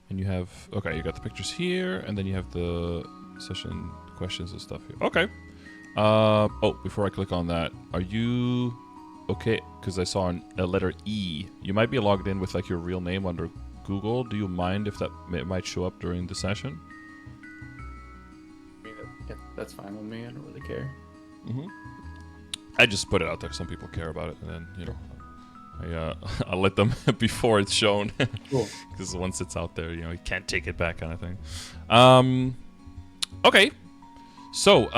And you have... Okay, you got the pictures here, and then you have the session questions and stuff here. Okay. Oh, before I click on that, are you... Okay, because I saw a letter E. You might be logged in with like your real name under Google. Do you mind if that might show up during the session? Yeah, that's fine with me. I don't really care. Mm-hmm. I just put it out there. Some people care about it, and then, you know, I let them before it's shown. Cool. Because once it's out there, you know, you can't take it back kind of thing. Okay. So,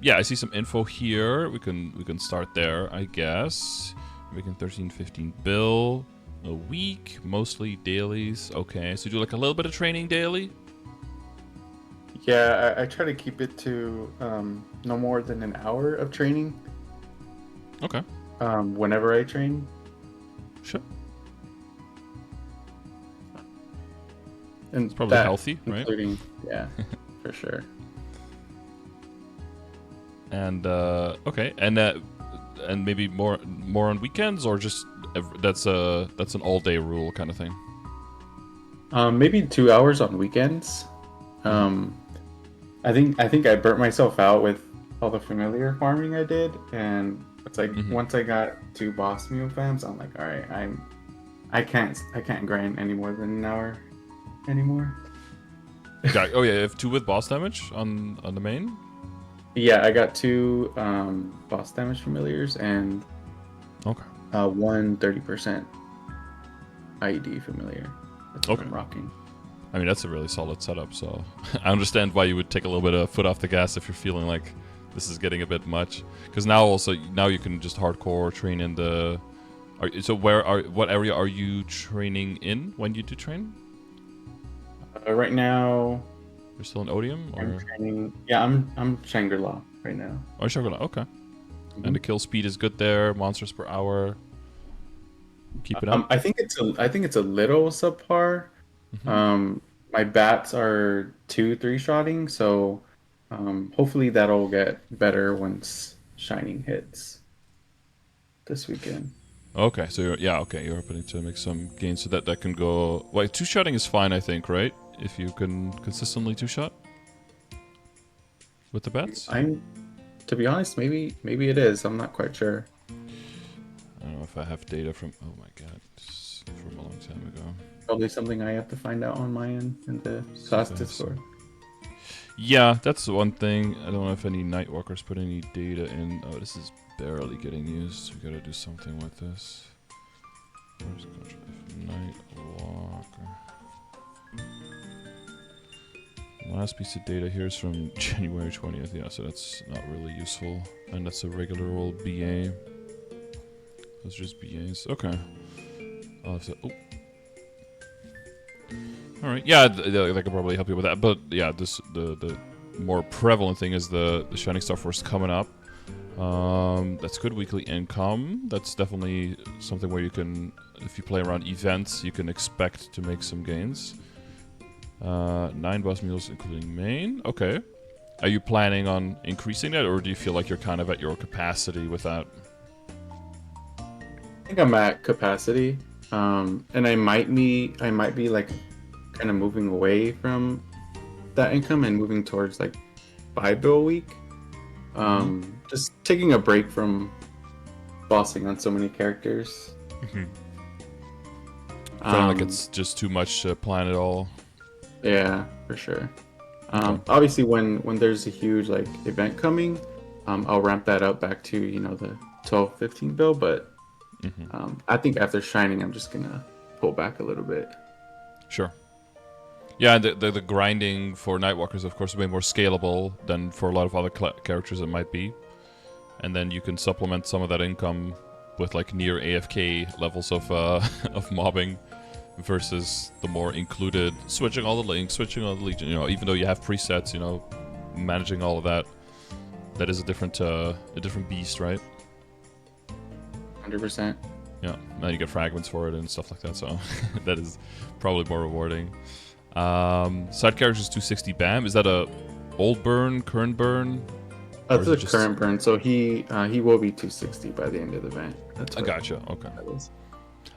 yeah, I see some info here. We can start there, I guess. Making 13-15 bill a week, mostly dailies. Okay, so you do like a little bit of training daily? Yeah, I try to keep it to no more than an hour of training. Okay. Whenever I train. Sure. And it's probably healthy, right? Including, yeah, for sure. And okay, and maybe more on weekends, or just that's an all-day rule kind of thing. Maybe 2 hours on weekends. I think I burnt myself out with all the familiar farming I did, and it's like once I got 2 boss mule fams, I'm like, all right, I can't grind any more than an hour anymore. Oh yeah, you have 2 with boss damage on the main. Yeah, I got 2 boss damage familiars and okay, 1 30% IED familiar. That's what I'm rocking. I mean, that's a really solid setup, so I understand why you would take a little bit of foot off the gas if you're feeling like this is getting a bit much. Because now you can just hardcore train in the... what area are you training in when you do train? Right now... You're still in Odium? Or? I'm training... Yeah, I'm Shangri-La right now. Oh, Shangri-La, okay. And the kill speed is good there, monsters per hour. Keep it up? I think it's a little subpar. My bats are 2-3-shotting, so hopefully that'll get better once Shining hits this weekend. Okay, so you're hoping to make some gains so that can go... Well, 2-shotting is fine, I think, right? If you can consistently 2-shot with the bats? To be honest, maybe it is. I'm not quite sure. I don't know if I have data from... Oh my god, from a long time ago. Probably something I have to find out on my end in the class Discord. Yeah, that's the one thing. I don't know if any Nightwalkers put any data in. Oh, this is barely getting used. We gotta do something with this. Where's Nightwalker? Last piece of data here is from January 20th. Yeah, so that's not really useful. And that's a regular old BA. Those are just BAs. Okay. I'll have to... Oh. All right, yeah, that could probably help you with that. But yeah, the more prevalent thing is the Shining Star Force coming up. That's good weekly income. That's definitely something where you can, if you play around events, you can expect to make some gains. 9 boss mules including main. Okay. Are you planning on increasing that, or do you feel like you're kind of at your capacity with that? I think I'm at capacity, and I might be like kind of moving away from that income and moving towards like 5 bill a week. Just taking a break from bossing on so many characters. Feeling like it's just too much to plan it all. Yeah, for sure. Obviously, when there's a huge like event coming, I'll ramp that up back to the 12-15 bill. But I think after Shining, I'm just gonna pull back a little bit. Sure. Yeah, the grinding for Nightwalkers, of course, is way more scalable than for a lot of other characters it might be. And then you can supplement some of that income with like near AFK levels of mobbing versus the more included switching all the links, switching all the legion. Even though you have presets, managing all of that, that is a different beast, right? 100%. Yeah, now you get fragments for it and stuff like that, so that is probably more rewarding. Side characters 260 BAM. Is that a old burn, current burn? That's a current burn, so he will be 260 by the end of the event. That's I gotcha. Okay.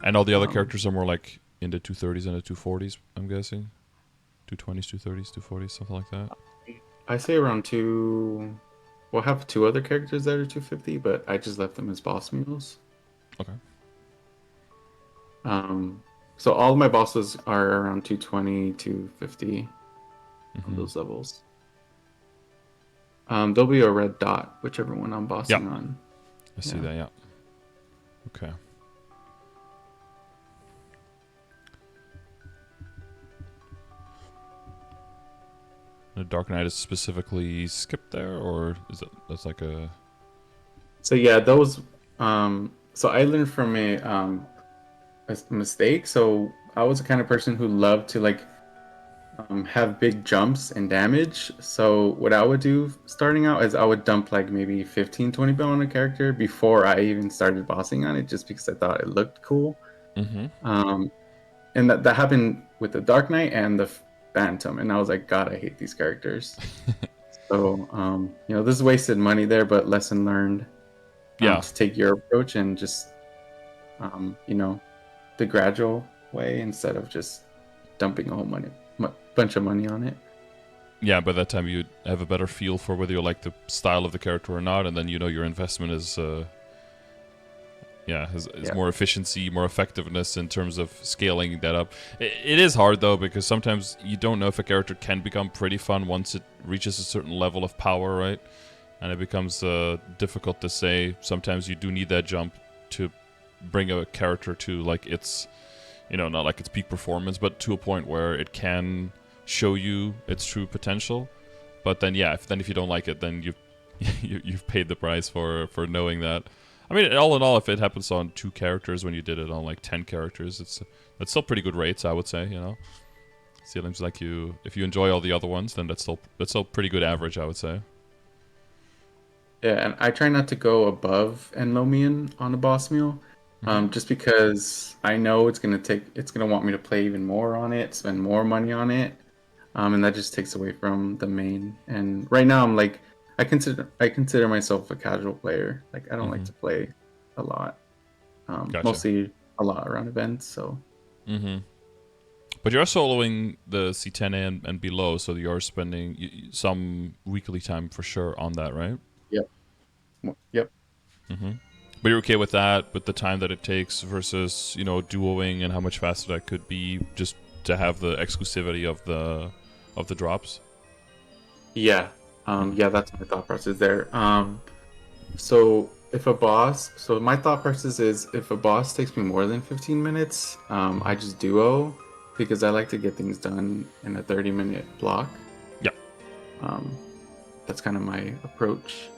And all the other characters are more like in the 230s and the 240s, I'm guessing. 220s, 230s, 240s, something like that. I say around two. We'll have two other characters that are 250, but I just left them as boss mules. Okay. So all of my bosses are around 220, 250 on those levels. There'll be a red dot, whichever one I'm bossing on. I see that, yeah. Okay. The Dark Knight is specifically skipped there, or is that's like a... So yeah, those. So I learned from a mistake. So I was the kind of person who loved to like have big jumps and damage. So what I would do starting out is I would dump like maybe 15, 20 bill on a character before I even started bossing on it, just because I thought it looked cool. And that happened with the Dark Knight and the Phantom, and I was like, God, I hate these characters. So this is wasted money there, but lesson learned. To take your approach and just the gradual way instead of just dumping a whole bunch of money on it. Yeah, by that time you have a better feel for whether you like the style of the character or not, and then your investment is more efficiency, more effectiveness in terms of scaling that up. It is hard though, because sometimes you don't know if a character can become pretty fun once it reaches a certain level of power, right? And it becomes difficult to say. Sometimes you do need that jump to bring a character to like its, not like its peak performance, but to a point where it can show you its true potential. But then, if you don't like it, then you've paid the price for knowing that. I mean, all in all, if it happens on 2 characters when you did it on like 10 characters, that's still pretty good rates, I would say. Seems like if you enjoy all the other ones, then that's still pretty good average, I would say. Yeah, and I try not to go above Enlomian on a boss mule, just because I know it's gonna want me to play even more on it, spend more money on it, and that just takes away from the main. And right now, I'm like, I consider myself a casual player. Like, I don't like to play a lot, Gotcha. Mostly a lot around events. So. But you're soloing the C10A and below, so you're spending some weekly time for sure on that, right? Yep. But you're okay with that, with the time that it takes versus, duoing and how much faster that could be, just to have the exclusivity of the drops? Yeah. That's my thought process there. So my thought process is if a boss takes me more than 15 minutes, I just duo, because I like to get things done in a 30-minute block. Yeah. That's kind of my approach.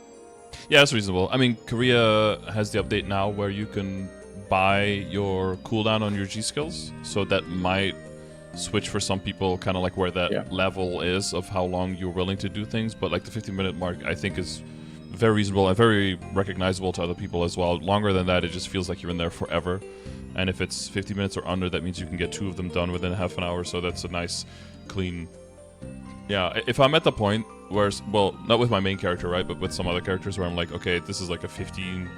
Yeah, that's reasonable. I mean, Korea has the update now where you can buy your cooldown on your G skills, so that might switch for some people, kind of like where that level is of how long you're willing to do things. But like the 15-minute mark, I think is very reasonable and very recognizable to other people as well. Longer than that, it just feels like you're in there forever. And if it's 50 minutes or under, that means you can get 2 of them done within half an hour. So that's a nice, clean. Yeah, if I'm at the point where, well, not with my main character, right, but with some other characters where I'm like, okay, this is like a 15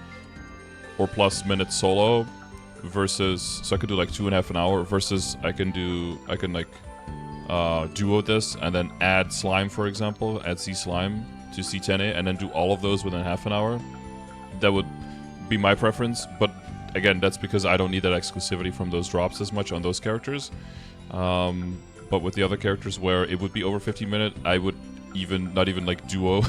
or plus minute solo versus, so I could do like 2.5 an hour versus I can like duo this and then add slime, for example, add C slime to C10A and then do all of those within half an hour. That would be my preference, but again, that's because I don't need that exclusivity from those drops as much on those characters. But with the other characters where it would be over 15 minutes, I would not even like duo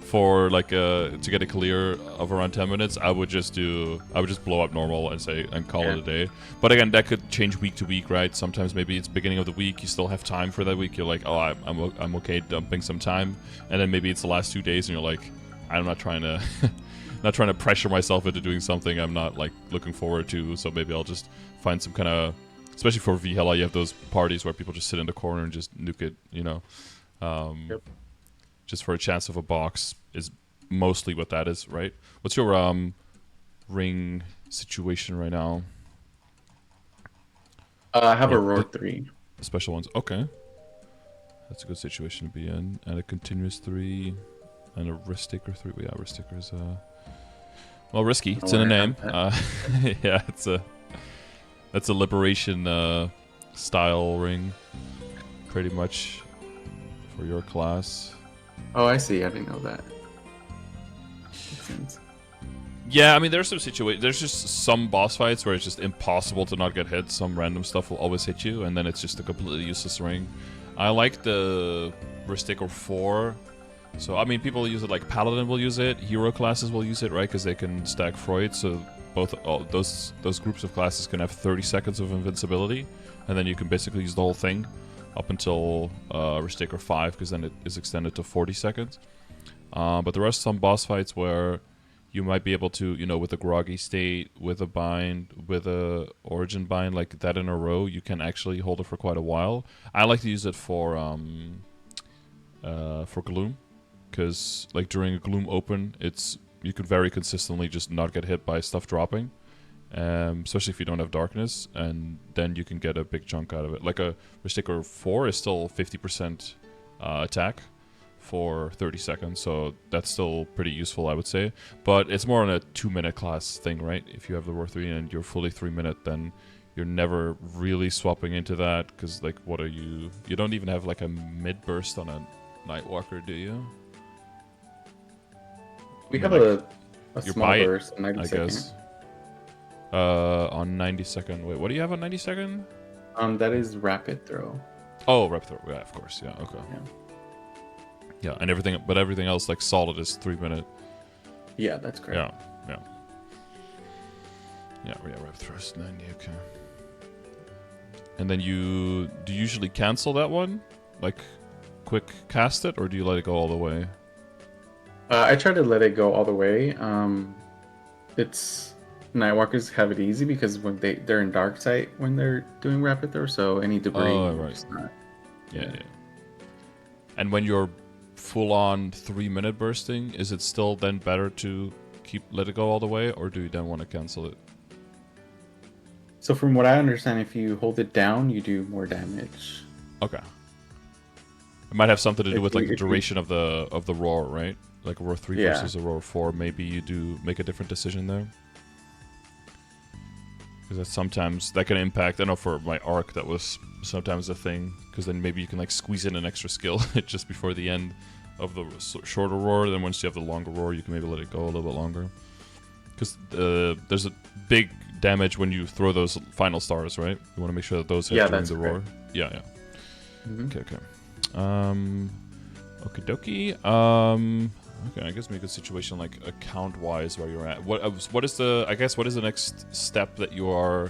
for like to get a clear of around 10 minutes. I would just blow up normal and call it a day. But again, that could change week to week, right? Sometimes maybe it's beginning of the week, you still have time for that week. You're like, oh, I'm okay dumping some time, and then maybe it's the last 2 days, and you're like, I'm not trying to pressure myself into doing something I'm not like looking forward to. So maybe I'll just find some kind of, especially for Valhalla, you have those parties where people just sit in the corner and just nuke it, just for a chance of a box is mostly what that is, right? What's your ring situation right now? I have a Roar 3. Special ones. Okay. That's a good situation to be in. And a continuous 3 and a risk taker 3. Yeah, risk taker is well, risky. It's in a name. Yeah, it's a That's a liberation style ring, pretty much, for your class. Oh, I see. I didn't know that. Makes sense. Yeah, I mean, there's some situations. There's just some boss fights where it's just impossible to not get hit. Some random stuff will always hit you, and then it's just a completely useless ring. I like the Risticker 4. So, I mean, people use it like Paladin will use it, hero classes will use it, right? Because they can stack Freud, so both those groups of classes can have 30 seconds of invincibility, and then you can basically use the whole thing up until Risticker 5, because then it is extended to 40 seconds. But there are some boss fights where you might be able to, with a Groggy State, with a Bind, with a Origin Bind, like that in a row, you can actually hold it for quite a while. I like to use it for Gloom, because like during a Gloom open, you could very consistently just not get hit by stuff dropping, especially if you don't have Darkness, and then you can get a big chunk out of it. Like a Risticker 4 is still 50% attack for 30 seconds, so that's still pretty useful, I would say. But it's more on a 2-minute class thing, right? If you have the Roar 3 and you're fully 3-minute, then you're never really swapping into that, because like, what are you? You don't even have like a mid burst on a Nightwalker, do you? We have a you small buy it, burst, 90 I second. guess. On 90 second. Wait, what do you have on 90 second? That is rapid throw. Oh, rep throw. Yeah, of course. Yeah. Okay. Yeah, and everything else like solid is 3-minute. Yeah, that's correct. Yeah, rep thrust 90. Okay. And then do you usually cancel that one, like quick cast it, or do you let it go all the way? I try to let it go all the way. It's Nightwalkers have it easy because when they're in dark sight when they're doing rapid throw, so any debris. Oh, right. Is not, Yeah. And when you're full on 3-minute bursting, is it still then better to let it go all the way, or do you then want to cancel it? So from what I understand, if you hold it down, you do more damage. Okay. It might have something to do with like the duration of the roar, right? Like a roar 3 versus a roar 4. Maybe you do make a different decision there. Because sometimes that can impact. I know for my arc that was sometimes a thing, because then maybe you can like squeeze in an extra skill just before the end of the shorter roar. Then once you have the longer roar, you can maybe let it go a little bit longer. Because there's a big damage when you throw those final stars, right? You want to make sure that those hit during the roar. Yeah. Mm-hmm. Okay. Okie dokie. Okay, I guess maybe a good situation like account-wise where you're at. What is the next step that you are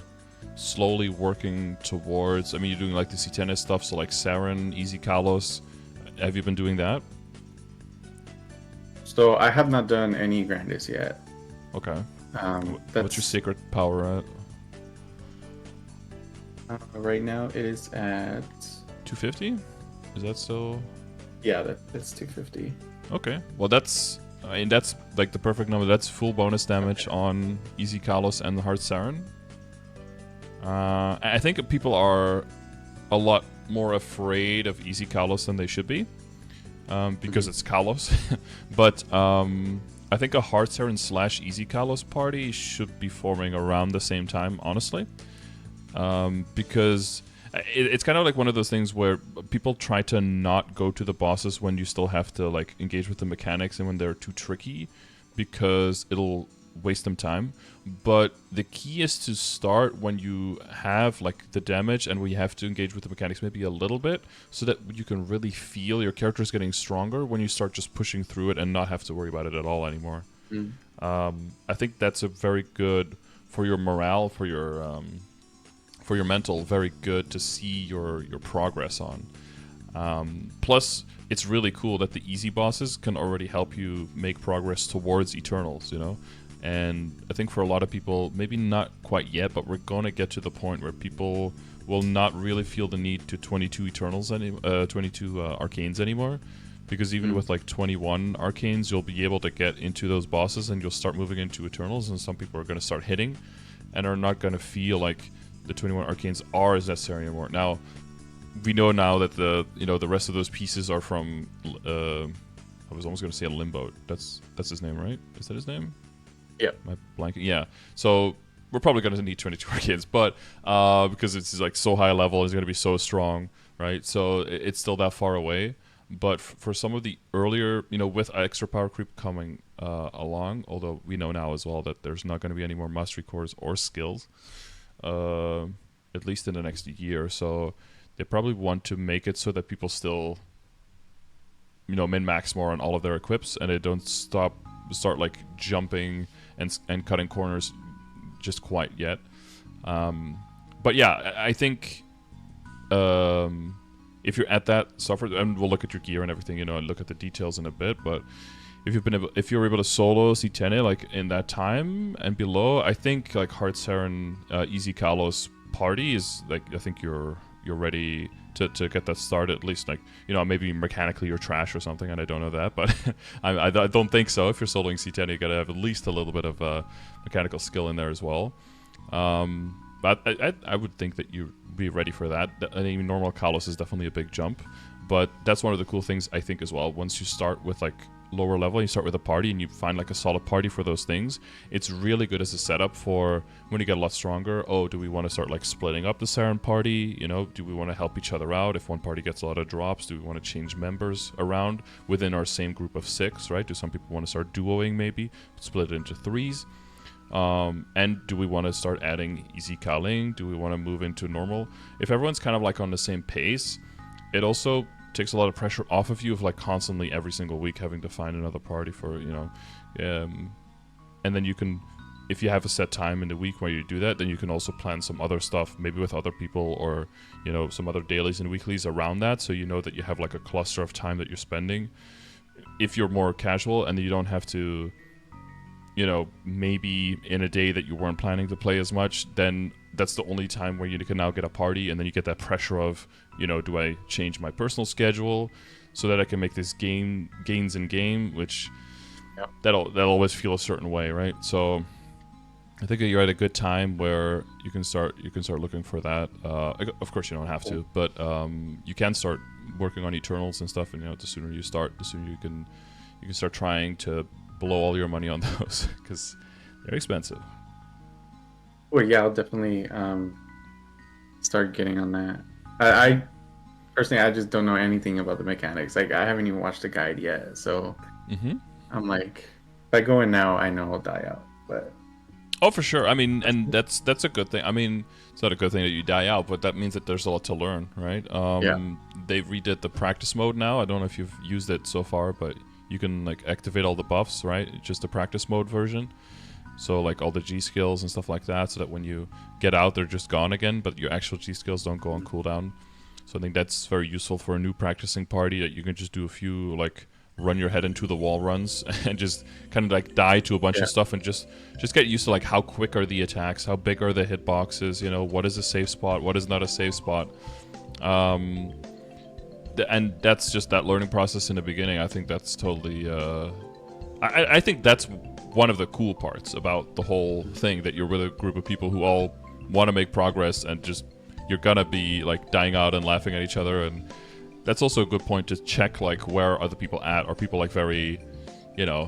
slowly working towards? I mean, you're doing like the C10 stuff, so like Seren, Easy Kalos. Have you been doing that? So I have not done any Grandis yet. Okay. What's your secret power at? Right now it is at 250. Is that still? Yeah, that's 250. Okay. Well, that's like the perfect number. That's full bonus damage on Easy Kalos and the Hard Saren. I think people are a lot more afraid of Easy Kalos than they should be, because it's Kalos. But I think a Hard Saren / Easy Kalos party should be forming around the same time, honestly, because it's kind of like one of those things where people try to not go to the bosses when you still have to like engage with the mechanics and when they're too tricky, because it'll waste them time. But the key is to start when you have like the damage and we have to engage with the mechanics maybe a little bit, so that you can really feel your character's getting stronger when you start just pushing through it and not have to worry about it at all anymore. I think that's a very good for your morale, for your mental, very good to see your progress on. Plus, it's really cool that the easy bosses can already help you make progress towards Eternals, And I think for a lot of people, maybe not quite yet, but we're going to get to the point where people will not really feel the need to 22 Eternals, 22 Arcanes anymore. Because even with like 21 Arcanes, you'll be able to get into those bosses and you'll start moving into Eternals, and some people are going to start hitting and are not going to feel like the 21 Arcanes are as necessary anymore. Now, we know now that the rest of those pieces are from, I was almost going to say a Limbo. That's his name, right? Is that his name? Yeah. My blanking. Yeah. So we're probably going to need 22 Arcades, but because it's like so high level, it's going to be so strong, right? So it's still that far away. But for some of the earlier, with extra power creep coming along, although we know now as well that there's not going to be any more mastery cores or skills, at least in the next year or so, they probably want to make it so that people still, min-max more on all of their equips, and they don't start like jumping and cutting corners just quite yet. But yeah, I think if you're at that software, and we'll look at your gear and everything, and look at the details in a bit, but if you're able to solo C10 like in that time and below, I think like Hard Seren, Easy Kalos party is like, I think you're ready to get that started, at least like, maybe mechanically you're trash or something, and I don't know that, but I don't think so. If you're soloing C10, you gotta have at least a little bit of mechanical skill in there as well. But I would think that you'd be ready for that. I mean, normal Kalos is definitely a big jump, but that's one of the cool things I think as well. Once you start with like lower level, you start with a party and you find like a solid party for those things, it's really good as a setup for when you get a lot stronger. Oh, do we want to start like splitting up the Seren party? Do we want to help each other out? If one party gets a lot of drops, do we want to change members around within our same group of 6, right? Do some people want to start duoing, maybe split it into 3s? And do we want to start adding easy calling? Do we want to move into normal? If everyone's kind of like on the same pace, it also takes a lot of pressure off of you of like constantly every single week having to find another party for, and then you can, if you have a set time in the week where you do that, then you can also plan some other stuff, maybe with other people, or, some other dailies and weeklies around that. So that you have like a cluster of time that you're spending if you're more casual, and you don't have to, maybe in a day that you weren't planning to play as much, then that's the only time where you can now get a party, and then you get that pressure of, do I change my personal schedule so that I can make this gains in game, which that'll always feel a certain way, right? So I think you're at a good time where you can start looking for that. Of course, you don't have to, but you can start working on Eternals and stuff, and the sooner you start, the sooner you can start trying to blow all your money on those, because they're expensive. Well, yeah, I'll definitely start getting on that. I personally, I just don't know anything about the mechanics. Like, I haven't even watched the guide yet, so I'm like, if I go in now, I know I'll die out. But oh, for sure. I mean, and that's a good thing. I mean, it's not a good thing that you die out, but that means that there's a lot to learn, right? They've redid the practice mode now. I don't know if you've used it so far, but you can like activate all the buffs, right? It's just the practice mode version. So like all the G skills and stuff like that, so that when you get out, they're just gone again, but your actual G skills don't go on cooldown. So I think that's very useful for a new practicing party, that you can just do a few like run your head into the wall runs and just kind of like die to a bunch of stuff, and just get used to like how quick are the attacks, how big are the hitboxes, what is a safe spot, what is not a safe spot. And that's just that learning process in the beginning. I think that's totally I think that's one of the cool parts about the whole thing, that you're with a group of people who all want to make progress, and just you're gonna be like dying out and laughing at each other. And that's also a good point to check like where are other people at. Are people like very,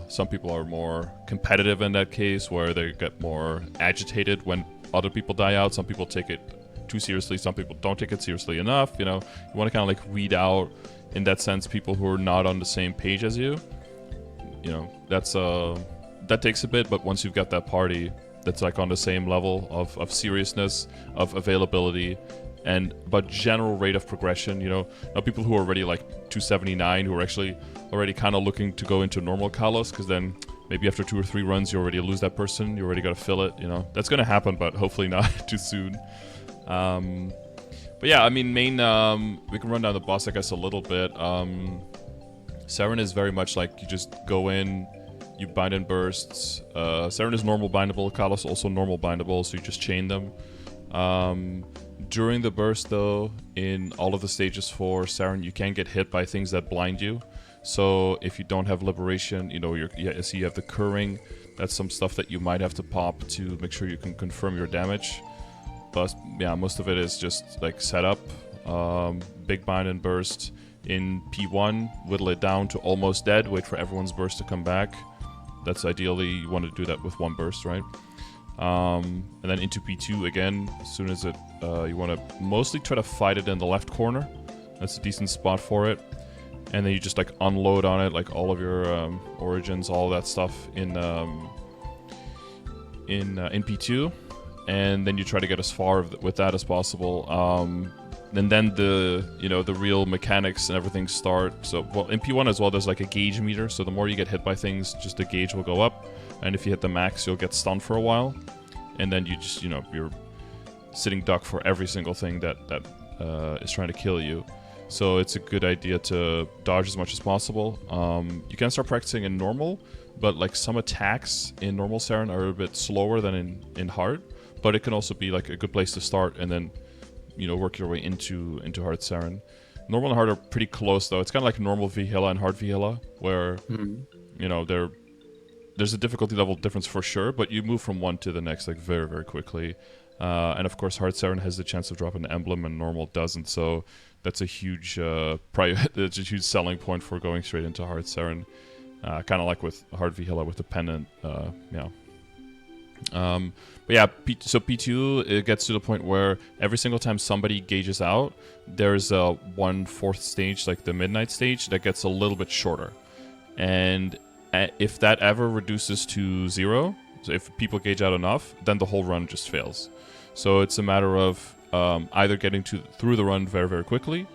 some people are more competitive in that case, where they get more agitated when other people die out. Some people take it too seriously, some people don't take it seriously enough. You want to kind of like weed out, in that sense, people who are not on the same page as you. That's that takes a bit, but once you've got that party that's like on the same level of seriousness, of availability, and but general rate of progression, now people who are already like 279, who are actually already kind of looking to go into normal Kalos, because then maybe after 2 or 3 runs you already lose that person, you already got to fill it. That's going to happen, but hopefully not too soon. But yeah, I mean, we can run down the boss, I guess, a little bit. Seren is very much like you just go in, you bind in bursts. Seren is normal bindable, Kalos also normal bindable, so you just chain them. During the burst, though, in all of the stages for Seren, you can get hit by things that blind you. So if you don't have liberation, so you have the curring. That's some stuff that you might have to pop to make sure you can confirm your damage. But yeah, most of it is just like setup, big bind and burst in P1, whittle it down to almost dead, wait for everyone's burst to come back. That's ideally, you want to do that with one burst, right? And then into P2 again, as soon as it, you want to mostly try to fight it in the left corner. That's a decent spot for it. And then you just like unload on it, like all of your origins, all that stuff in P2. And then you try to get as far with that as possible. And then the real mechanics and everything start. So, well, in P1 as well, there's like a gauge meter. So the more you get hit by things, just the gauge will go up. And if you hit the max, you'll get stunned for a while. And then you just, you're sitting duck for every single thing that is trying to kill you. So it's a good idea to dodge as much as possible. You can start practicing in normal, but like some attacks in normal Seren are a bit slower than in hard. But it can also be like a good place to start and then, work your way into hard Seren. Normal and hard are pretty close though. It's kind of like normal Vihila and hard Vihila, where there's a difficulty level difference for sure, but you move from one to the next like very, very quickly. And of course, hard Seren has the chance of dropping an emblem, and normal doesn't. So that's a huge that's a huge selling point for going straight into hard Seren. Kind of like with hard Vihila with the pendant. But yeah, so P2, it gets to the point where every single time somebody gauges out, there's a 1/4 stage, like the midnight stage, that gets a little bit shorter. And if that ever reduces to 0, so if people gauge out enough, then the whole run just fails. So it's a matter of either getting through the run very, very quickly,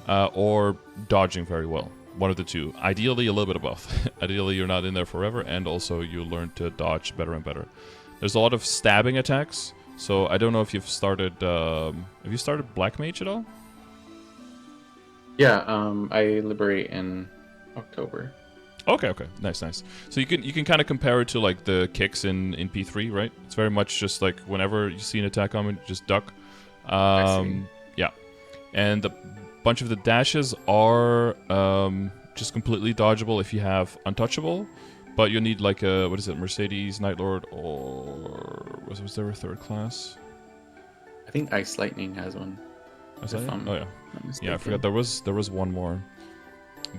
or dodging very well. One of the two. Ideally, a little bit of both. Ideally, you're not in there forever, and also you learn to dodge better and better. There's a lot of stabbing attacks, so I don't know if you've started... have you started Black Mage at all? Yeah, I liberate in October. Okay. Nice. So you can kind of compare it to like the kicks in P3, right? It's very much just like whenever you see an attack coming, just duck. Yeah. And a bunch of the dashes are just completely dodgeable if you have Untouchable. But you'll need like a, Mercedes, Nightlord, or was there a third class? I think Ice Lightning has one. Oh yeah. Yeah, I forgot there was one more.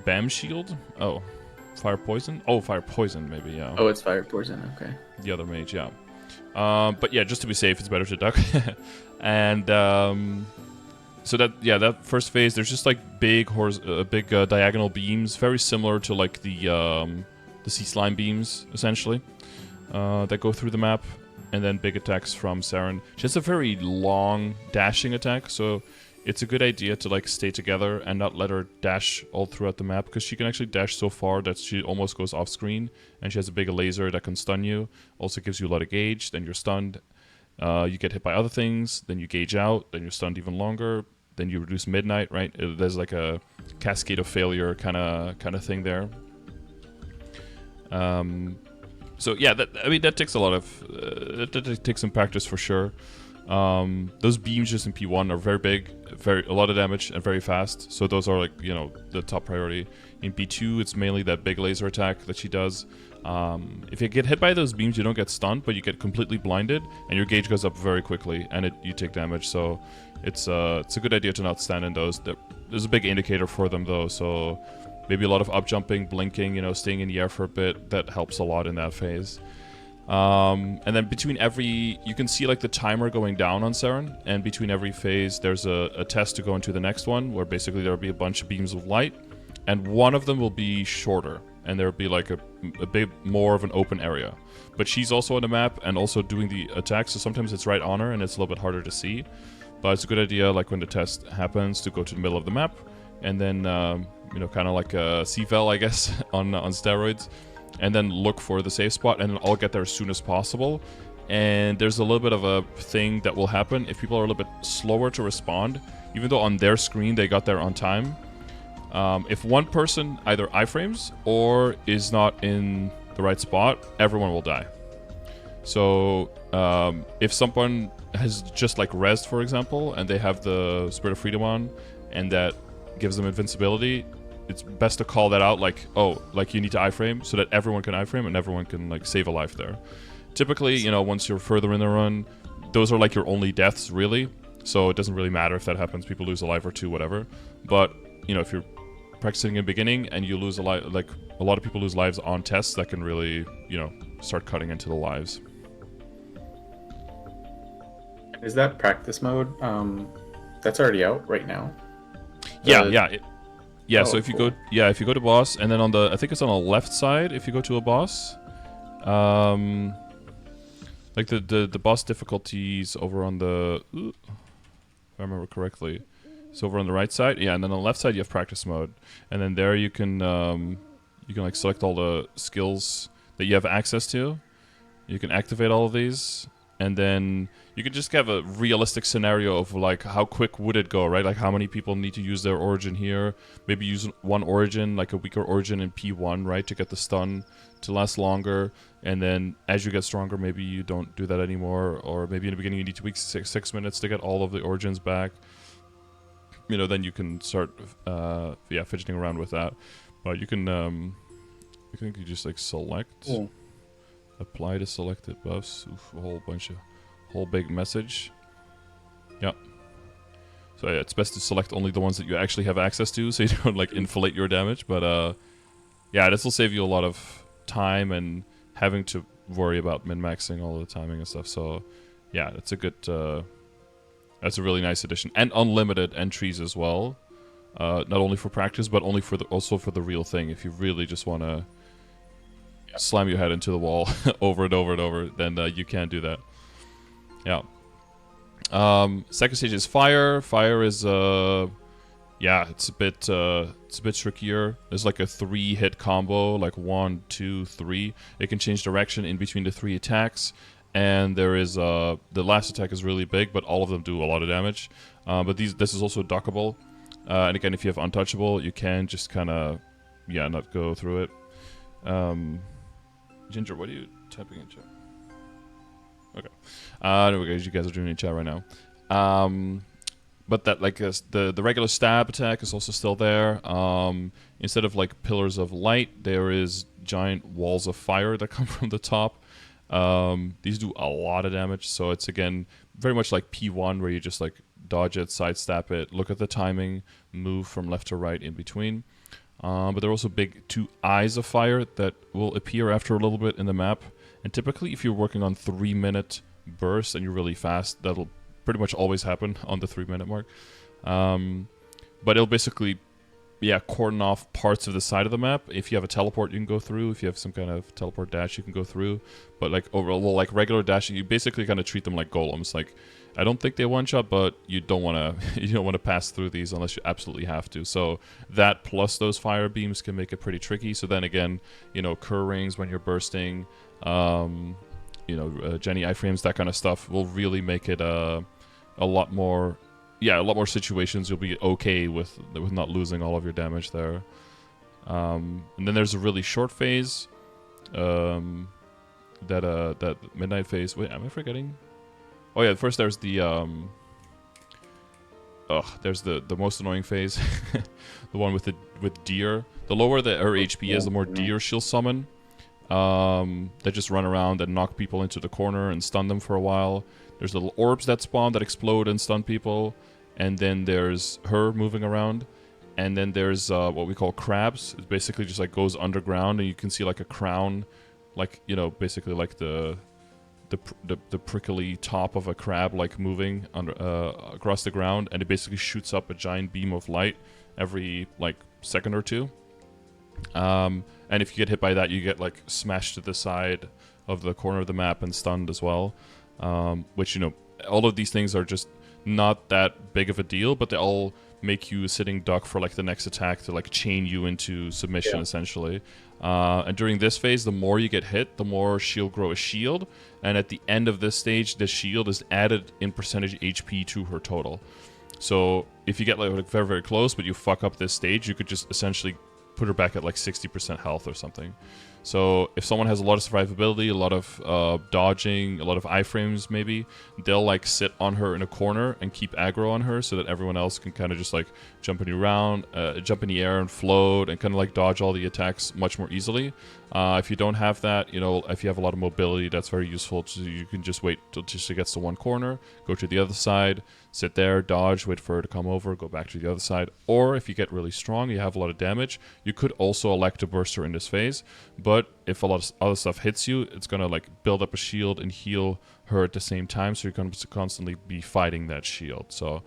Bam Shield? Oh. Fire Poison? Oh, Fire Poison maybe, yeah. Oh, it's Fire Poison, okay. The other mage, yeah. But yeah, just to be safe, it's better to duck. And so that first phase, there's just like big diagonal beams, very similar to like the sea slime beams, essentially, that go through the map, and then big attacks from Seren. She has a very long dashing attack, so it's a good idea to like stay together and not let her dash all throughout the map, because she can actually dash so far that she almost goes off screen, and she has a big laser that can stun you. Also gives you a lot of gauge, then you're stunned. You get hit by other things, then you gauge out, then you're stunned even longer, then you reduce midnight, right? There's like a cascade of failure kind of thing there. So yeah, that takes a lot of that takes some practice for sure. Those beams just in P1 are very big, a lot of damage, and very fast. So those are like the top priority. In P2, it's mainly that big laser attack that she does. If you get hit by those beams, you don't get stunned, but you get completely blinded, and your gauge goes up very quickly, and you take damage. So it's a good idea to not stand in those. There's a big indicator for them though, so maybe a lot of up jumping, blinking, staying in the air for a bit. That helps a lot in that phase. And then between you can see like the timer going down on Seren, and between every phase there's a test to go into the next one, where basically there'll be a bunch of beams of light, and one of them will be shorter, and there'll be like a bit more of an open area. But she's also on the map and also doing the attack, so sometimes it's right on her and it's a little bit harder to see. But it's a good idea, like when the test happens, to go to the middle of the map, and then kind of like a C-Vel, I guess, on steroids, and then look for the safe spot, and then I'll get there as soon as possible. And there's a little bit of a thing that will happen if people are a little bit slower to respond, even though on their screen they got there on time. If one person either iframes or is not in the right spot, everyone will die. So if someone has just like rezzed, for example, and they have the Spirit of Freedom on, and that gives them invincibility, it's best to call that out, like, oh, like you need to iframe, so that everyone can iframe and everyone can like save a life there. Typically, once you're further in the run, those are like your only deaths, really. So it doesn't really matter if that happens. People lose a life or two, whatever. But if you're practicing in the beginning and you lose a life, like a lot of people lose lives on tests, that can really start cutting into the lives. Is that practice mode? That's already out right now. Yeah, The yeah. Yeah, Oh, so if you cool. go, if you go to boss, and then on the, I think it's on the left side. If you go to a boss, like the boss difficulties over on the, if I remember correctly, it's over on the right side. Yeah, and then on the left side you have practice mode, and then there you can like select all the skills that you have access to. You can activate all of these, and then you can just have a realistic scenario of like how quick would it go, right? Like how many people need to use their origin here. Maybe use one origin, like a weaker origin in P1, right, to get the stun to last longer. And then as you get stronger, maybe you don't do that anymore, or maybe in the beginning you need to wait 6 minutes to get all of the origins back. You know, then you can start, fidgeting around with that. But you can, I think you just like select. Cool. Apply to selected buffs. Oof, whole big message. Yep. So yeah, it's best to select only the ones that you actually have access to, so you don't like inflate your damage. But yeah, this will save you a lot of time and having to worry about min-maxing all the timing and stuff. So yeah, it's a good. That's a really nice addition, and unlimited entries as well. Not only for practice, but also for the real thing. If you really just want to slam your head into the wall over and over and over, then you can do that. Yeah. Second stage is fire. Fire is it's a bit trickier. There's like a 3-hit combo, like 1, 2, 3. It can change direction in between the 3 attacks, and there is the last attack is really big, but all of them do a lot of damage. But this is also duckable, and again, if you have untouchable, you can just kind of not go through it. Ginger, what are you typing in chat? Okay. Anyway, guys, you guys are doing it in chat right now. But that, like, the regular stab attack is also still there. Instead of, like, pillars of light, there is giant walls of fire that come from the top. These do a lot of damage, so it's, again, very much like P1, where you just, like, dodge it, sidestep it, look at the timing, move from left to right in between. But there are also big 2 eyes of fire that will appear after a little bit in the map. And typically, if you're working on 3-minute bursts and you're really fast, that'll pretty much always happen on the 3-minute mark. But it'll basically, cordon off parts of the side of the map. If you have a teleport, you can go through. If you have some kind of teleport dash, you can go through. But like overall, like regular dashing, you basically kind of treat them like golems. Like, I don't think they one-shot, but you don't want to pass through these unless you absolutely have to. So that plus those fire beams can make it pretty tricky. So then again, Cur rings when you're bursting, Jenny iframes, that kind of stuff will really make it a lot more situations you'll be okay with not losing all of your damage there. And then there's a really short phase, that midnight phase. Wait, am I forgetting? Oh yeah, first there's the there's the most annoying phase, the one with deer. The lower her HP is, the more deer she'll summon. That just run around and knock people into the corner and stun them for a while. There's little orbs that spawn that explode and stun people, and then there's her moving around, and then there's what we call crabs. It basically just like goes underground, and you can see like a crown, like basically like the prickly top of a crab, like moving under across the ground, and it basically shoots up a giant beam of light every like second or two. And if you get hit by that, you get like smashed to the side of the corner of the map and stunned as well. Which all of these things are just not that big of a deal, but they all make you a sitting duck for like the next attack to like chain you into submission, essentially. And during this phase, the more you get hit, the more she'll grow a shield, and at the end of this stage, the shield is added in percentage HP to her total. So if you get like very, very close, but you fuck up this stage, you could just essentially put her back at like 60% health or something. So if someone has a lot of survivability, a lot of dodging, a lot of iframes maybe, they'll like sit on her in a corner and keep aggro on her so that everyone else can kind of just like jump in the air and float and kind of like dodge all the attacks much more easily. If you don't have that, if you have a lot of mobility, that's very useful. So you can just wait till she gets to one corner, go to the other side, sit there, dodge, wait for her to come over, go back to the other side. Or if you get really strong, you have a lot of damage, you could also elect to burst her in this phase. But but if a lot of other stuff hits you, it's gonna like build up a shield and heal her at the same time, so you're going to constantly be fighting that shield. So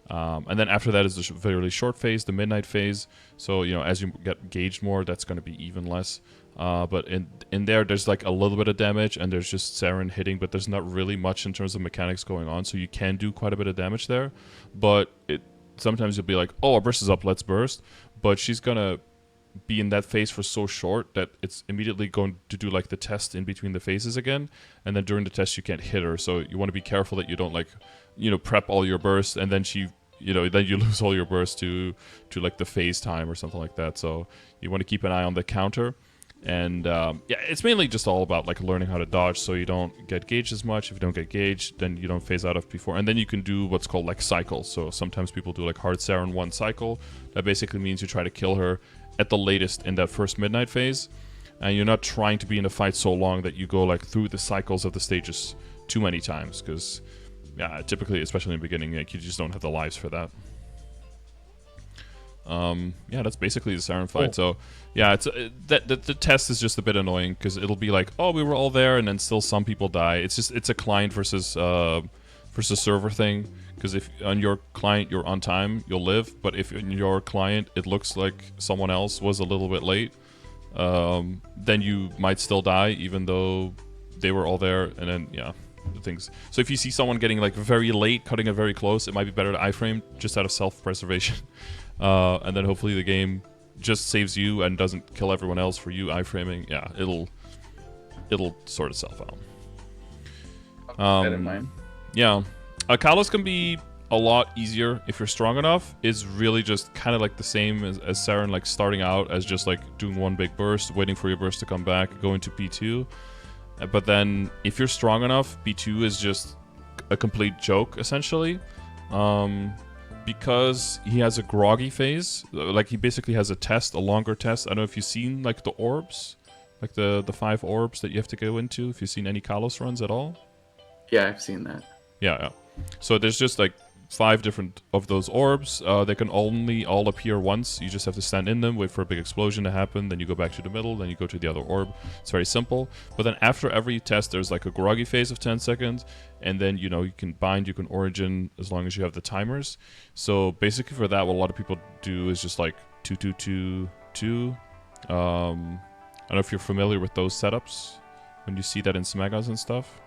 and then after that is the very short phase, the midnight phase. So, you know, as you get gauged more, that's going to be even less. But in there's like a little bit of damage, and there's just Seren hitting, but there's not really much in terms of mechanics going on, so you can do quite a bit of damage there. But sometimes you'll be like, oh, our burst is up, let's burst. But she's going to be in that phase for so short that it's immediately going to do like the test in between the phases again, and then during the test you can't hit her. So you want to be careful that you don't like, you know, prep all your bursts, and then then you lose all your bursts to like the phase time or something like that. So you want to keep an eye on the counter. And yeah, it's mainly just all about like learning how to dodge, so you don't get gauged as much. If you don't get gauged, then you don't phase out of before, and then you can do what's called like cycles. So sometimes people do like hard Seren 1 cycle. That basically means you try to kill her at the latest in that first midnight phase, and you're not trying to be in a fight so long that you go like through the cycles of the stages too many times, because yeah, typically, especially in the beginning, like, you just don't have the lives for that. Yeah, that's basically the Seren fight. Cool. So yeah, it's the test is just a bit annoying, because it'll be like, oh, we were all there, and then still some people die. It's a client versus server thing, because if on your client you're on time, you'll live, but if in your client it looks like someone else was a little bit late, then you might still die even though they were all there. And then yeah, the things. So if you see someone getting like very late, cutting it very close, it might be better to iframe just out of self-preservation. And then hopefully the game just saves you and doesn't kill everyone else for you iframing. Yeah, it'll sort itself out. That in mind. Yeah, Kalos can be a lot easier if you're strong enough. It's really just kind of like the same as Seren, like starting out as just like doing one big burst, waiting for your burst to come back, going to P2. But then if you're strong enough, P2 is just a complete joke, essentially. Because he has a groggy phase, like he basically has a longer test. I don't know if you've seen like the orbs, like the 5 orbs that you have to go into, if you've seen any Kalos runs at all. Yeah, I've seen that. Yeah. So there's just like 5 different of those orbs. They can only all appear once. You just have to stand in them, wait for a big explosion to happen, then you go back to the middle, then you go to the other orb. It's very simple. But then after every test, there's like a groggy phase of 10 seconds, and then, you know, you can bind, you can origin, as long as you have the timers. So basically for that, what a lot of people do is just like 2, 2, 2, 2. I don't know if you're familiar with those setups, when you see that in Smagas and stuff.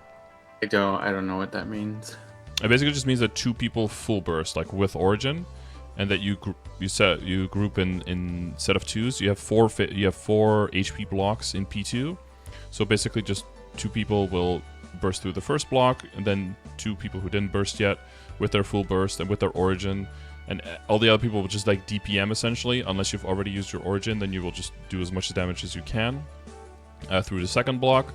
I don't know what that means. It basically just means that 2 people full burst, like with origin, and that you group in set of 2s. You have 4 HP blocks in P2. So basically just 2 people will burst through the first block, and then 2 people who didn't burst yet with their full burst and with their origin, and all the other people will just like DPM essentially. Unless you've already used your origin, then you will just do as much damage as you can through the second block.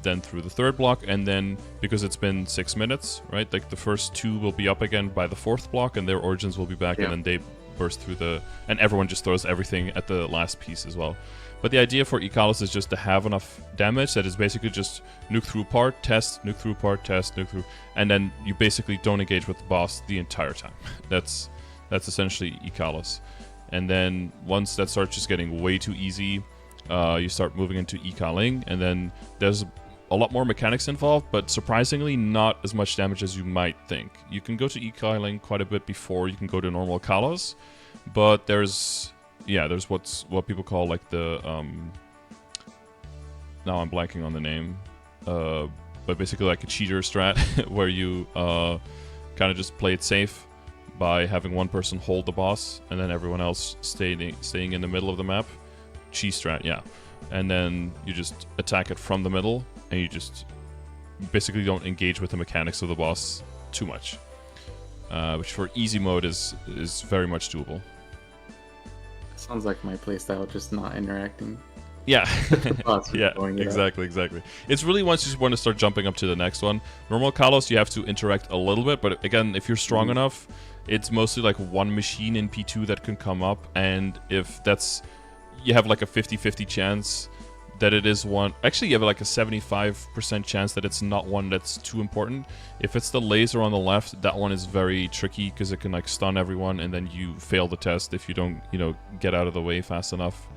Then through the third block, and then because it's been 6 minutes, right? Like the first 2 will be up again by the 4th block, and their origins will be back, and then they burst through and everyone just throws everything at the last piece as well. But the idea for Kalos is just to have enough damage that is basically just nuke through part, test, nuke through part, test, nuke through, and then you basically don't engage with the boss the entire time. That's essentially Kalos. And then once that starts just getting way too easy, you start moving into ecaling, and then there's a lot more mechanics involved, but surprisingly not as much damage as you might think. You can go to ecaling quite a bit before you can go to normal Kalos, but there's what people call like the now I'm blanking on the name, but basically like a cheater strat where you kind of just play it safe by having one person hold the boss and then everyone else staying in the middle of the map. Cheese strat, yeah. And then you just attack it from the middle, and you just basically don't engage with the mechanics of the boss too much, which for easy mode is very much doable. Sounds like my playstyle, just not interacting. Yeah, yeah, exactly. It's really once you want to start jumping up to the next one. Normal Kalos, you have to interact a little bit, but again, if you're strong enough, it's mostly like one machine in P2 that can come up, and if that's... you have like a 50-50 chance that it is one. Actually, you have like a 75% chance that it's not one that's too important. If it's the laser on the left, that one is very tricky because it can like stun everyone, and then you fail the test if you don't, get out of the way fast enough.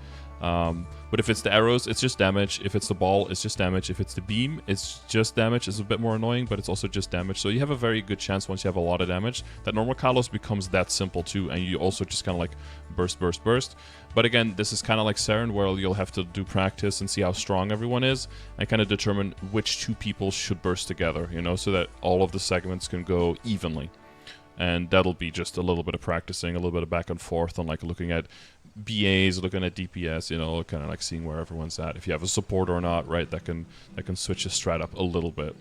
But if it's the arrows, it's just damage. If it's the ball, it's just damage. If it's the beam, it's just damage. It's a bit more annoying, but it's also just damage. So you have a very good chance once you have a lot of damage that normal Kalos becomes that simple too, and you also just kind of like burst, burst, burst. But again, this is kind of like Seren, where you'll have to do practice and see how strong everyone is, and kind of determine which two people should burst together, you know, so that all of the segments can go evenly. And that'll be just a little bit of practicing, a little bit of back and forth, and like looking at BAs, looking at DPS, you know, kind of like seeing where everyone's at. If you have a support or not, right, that can switch the strat up a little bit.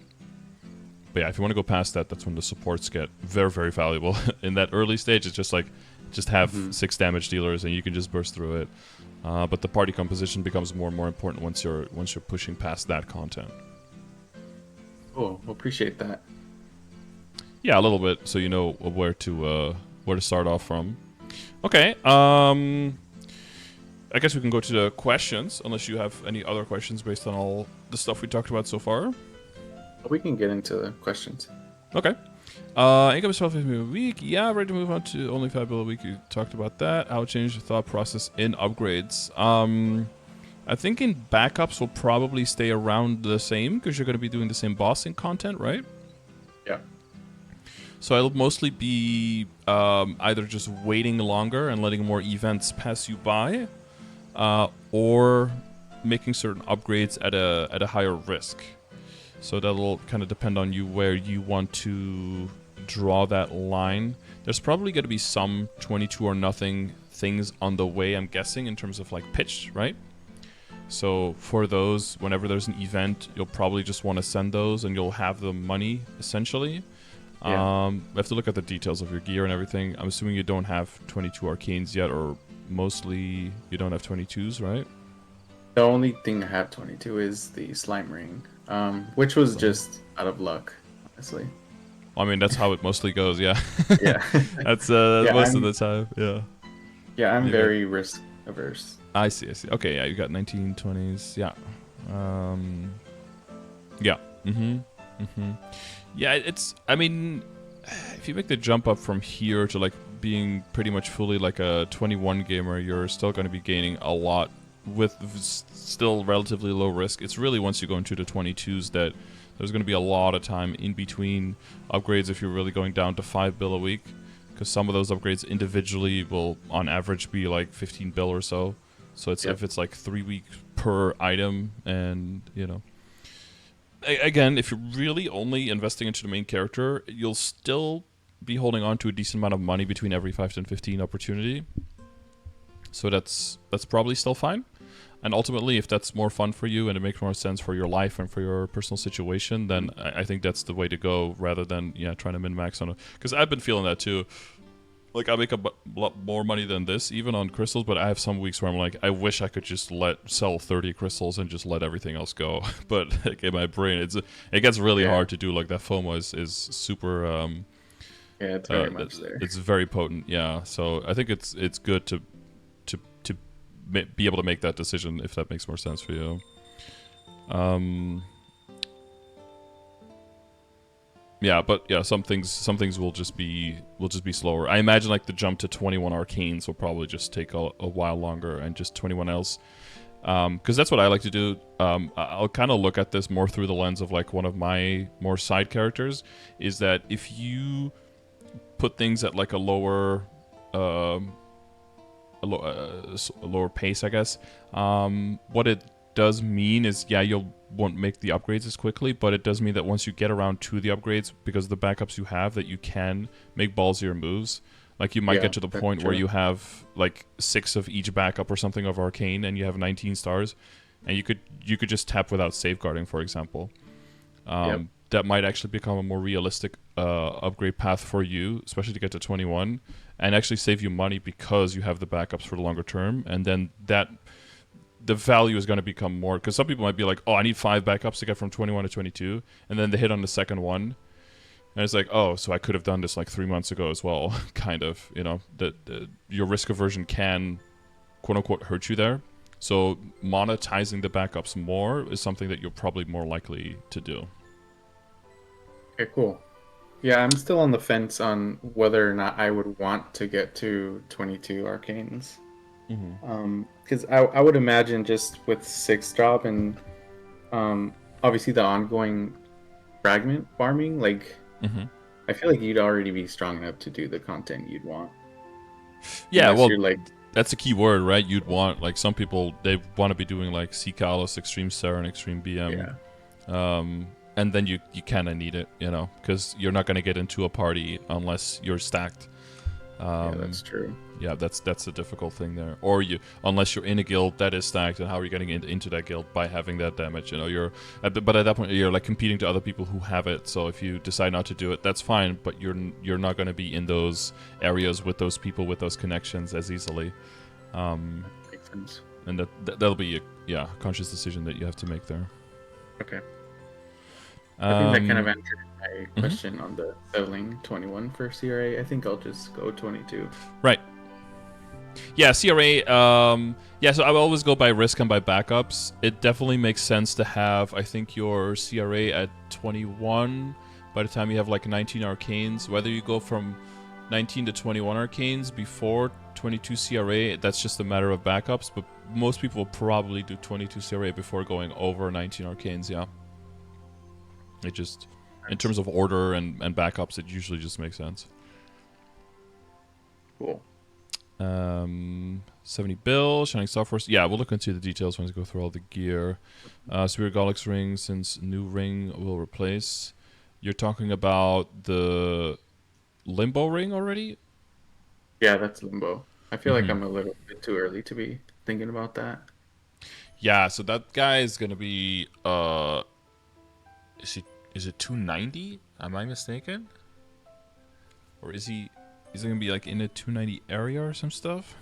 But yeah, if you want to go past that, that's when the supports get very, very valuable. In that early stage, it's just like, just have 6 damage dealers and you can just burst through it. But the party composition becomes more and more important once you're pushing past that content. Cool, appreciate that. Yeah, a little bit, so you know where to start off from. Okay, I guess we can go to the questions, unless you have any other questions based on all the stuff we talked about so far. We can get into the questions. Okay. Income is 12 a week. Yeah, ready to move on to only 5 bill a week. You talked about that. How it changed the thought process in upgrades. I think in backups will probably stay around the same, because you're going to be doing the same bossing content, right? Yeah. So it'll mostly be either just waiting longer and letting more events pass you by, or making certain upgrades at a higher risk. So that'll kind of depend on you where you want to draw that line. There's probably going to be some 22 or nothing things on the way, I'm guessing, in terms of like pitch, right? So for those, whenever there's an event, you'll probably just want to send those and you'll have the money, essentially. Yeah. We have to look at the details of your gear and everything. I'm assuming you don't have 22 arcanes yet, or mostly you don't have 22s, right? The only thing I have 22 is the slime ring, which was just out of luck, honestly. I mean, that's how it mostly goes, yeah. Yeah. That's Yeah, most of the time, yeah. Yeah, I'm Yeah. very risk averse. I see. Okay, yeah, you got 19, 20s, yeah. Yeah. Yeah, I mean, if you make the jump up from here to like being pretty much fully like a 21 gamer, you're still going to be gaining a lot with still relatively low risk. It's really once you go into the 22s that there's going to be a lot of time in between upgrades if you're really going down to 5 bill a week, because some of those upgrades individually will on average be like 15 bill or so. So it's if it's like 3 weeks per item, and you know, again, if you're really only investing into the main character, you'll still be holding on to a decent amount of money between every 5 to 15 opportunity. So that's probably still fine. And ultimately, if that's more fun for you and it makes more sense for your life and for your personal situation, then I think that's the way to go, rather than trying to min-max on it. Because I've been feeling that too. Like, I make a lot more money than this, even on crystals, but I have some weeks where I'm like, I wish I could just sell 30 crystals and just let everything else go. But like, in my brain, it gets really hard to do. Like, that FOMO is super... Yeah, it's very much there. It's very potent, yeah. So I think it's good to be able to make that decision if that makes more sense for you. Yeah, but yeah, some things will just be slower. I imagine like the jump to 21 arcanes will probably just take a while longer, and just 21 else. Because that's what I like to do. I'll kind of look at this more through the lens of like one of my more side characters, is that if you put things at like a lower lower pace, I guess, what it does mean is, you won't make the upgrades as quickly, but it does mean that once you get around to the upgrades, because of the backups you have, that you can make ballsier moves. Like, you might get to the point where you have like 6 of each backup or something of arcane, and you have 19 stars, and you could just tap without safeguarding, for example. That might actually become a more realistic upgrade path for you, especially to get to 21, and actually save you money because you have the backups for the longer term. And then the value is going to become more, because some people might be like, oh, I need 5 backups to get from 21 to 22, and then they hit on the second one, and it's like, oh, so I could have done this like 3 months ago as well. Kind of, that your risk aversion can, quote unquote, hurt you there. So monetizing the backups more is something that you're probably more likely to do. Okay, cool. Yeah, I'm still on the fence on whether or not I would want to get to 22 arcanes. Because I would imagine just with 6 drop and obviously the ongoing fragment farming, like I feel like you'd already be strong enough to do the content you'd want. Yeah, Unless well, you're like, that's a key word, right? You'd want, like, some people, they want to be doing, like, Kalos, Extreme Seren, Extreme BM. yeah, And then you kind of need it, you know, because you're not going to get into a party unless you're stacked. yeah, that's true. Yeah, that's a difficult thing there. Or unless you're in a guild that is stacked, and how are you getting into that guild by having that damage? You know, but at that point you're like competing to other people who have it. So if you decide not to do it, that's fine. But you're not going to be in those areas with those people with those connections as easily. Makes sense. And that'll be a conscious decision that you have to make there. Okay. I think that kind of answered my question on the settling 21 for CRA. I think I'll just go 22. Right. Yeah, CRA, so I would always go by risk and by backups. It definitely makes sense to have, I think, your CRA at 21 by the time you have like 19 arcanes. Whether you go from 19 to 21 arcanes before 22 CRA, that's just a matter of backups, but most people will probably do 22 CRA before going over 19 arcanes, yeah. It just, in terms of order and backups, it usually just makes sense. Cool. 70 bill, Shining Star Force. Yeah, we'll look into the details once we go through all the gear. Spirit Golix ring, since new ring will replace. You're talking about the Limbo ring already? Yeah, that's Limbo. I feel like I'm a little bit too early to be thinking about that. Yeah, so that guy is gonna be is it 290? Am I mistaken? Or is he gonna be like in a 290 area or some stuff?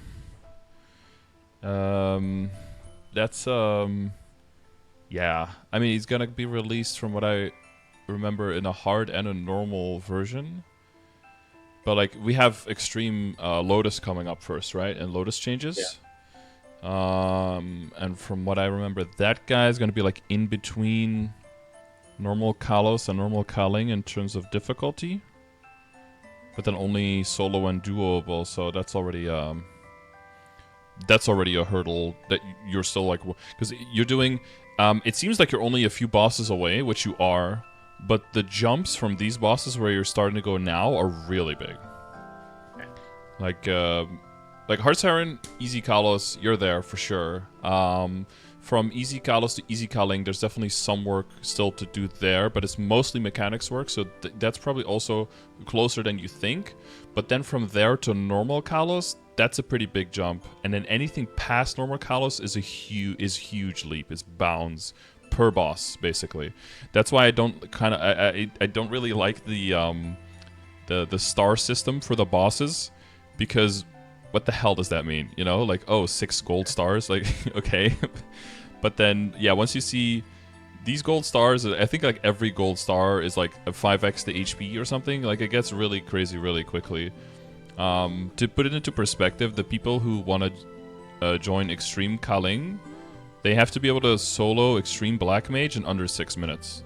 That's yeah. I mean, he's gonna be released from what I remember in a hard and a normal version. But like we have extreme Lotus coming up first, right? And Lotus changes. Yeah. And from what I remember, that guy is gonna be like in between normal Kalos and normal Kaling in terms of difficulty. But then only solo and duoable, so that's already a hurdle that you're still like, because you're doing. It seems like you're only a few bosses away, which you are, but the jumps from these bosses where you're starting to go now are really big. Like Heart Siren, Easy Kalos, you're there for sure. From Easy Kalos to Easy Kaling, there's definitely some work still to do there, but it's mostly mechanics work, so that's probably also closer than you think. But then from there to normal Kalos, that's a pretty big jump. And then anything past normal Kalos is huge leap. It's bounds per boss, basically. That's why I don't I don't really like the star system for the bosses, because what the hell does that mean? You know, like, oh, 6 gold stars, like, okay. But then, yeah, once you see these gold stars, I think like every gold star is like a 5x the HP or something. Like, it gets really crazy really quickly. To put it into perspective, the people who want to join Extreme Kaling, they have to be able to solo Extreme Black Mage in under 6 minutes.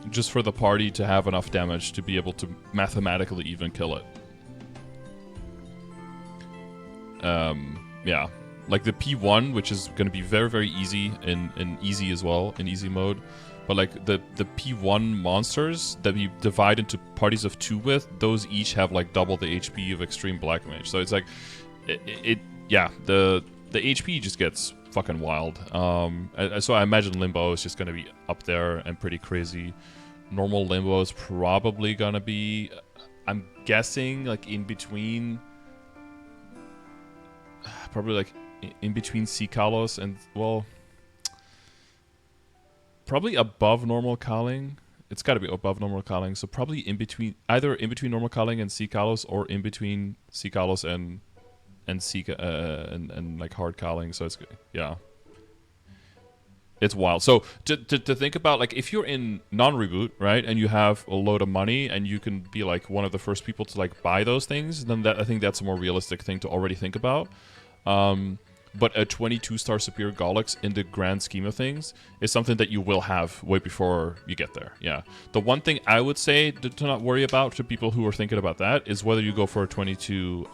Just for the party to have enough damage to be able to mathematically even kill it. Yeah, like the P1, which is going to be very, very easy in easy as well, in easy mode. But like the P1 monsters that you divide into parties of 2 with, those each have like double the HP of Extreme Black Mage. So it's like, yeah, the HP just gets fucking wild. So I imagine Limbo is just going to be up there and pretty crazy. Normal Limbo is probably going to be, I'm guessing, like in between. Probably like in between Kalos and, well, probably above normal Kaling. It's got to be above normal Kaling, so probably in between, either in between normal Kaling and Kalos, or in between Kalos and like hard Kaling. So it's, yeah, it's wild. So to think about, like, if you're in non-reboot, right, and you have a load of money and you can be like one of the first people to like buy those things, then I think that's a more realistic thing to already think about. But a 22-star Superior Golix in the grand scheme of things is something that you will have way before you get there. Yeah. The one thing I would say to not worry about to people who are thinking about that is whether you go for a 22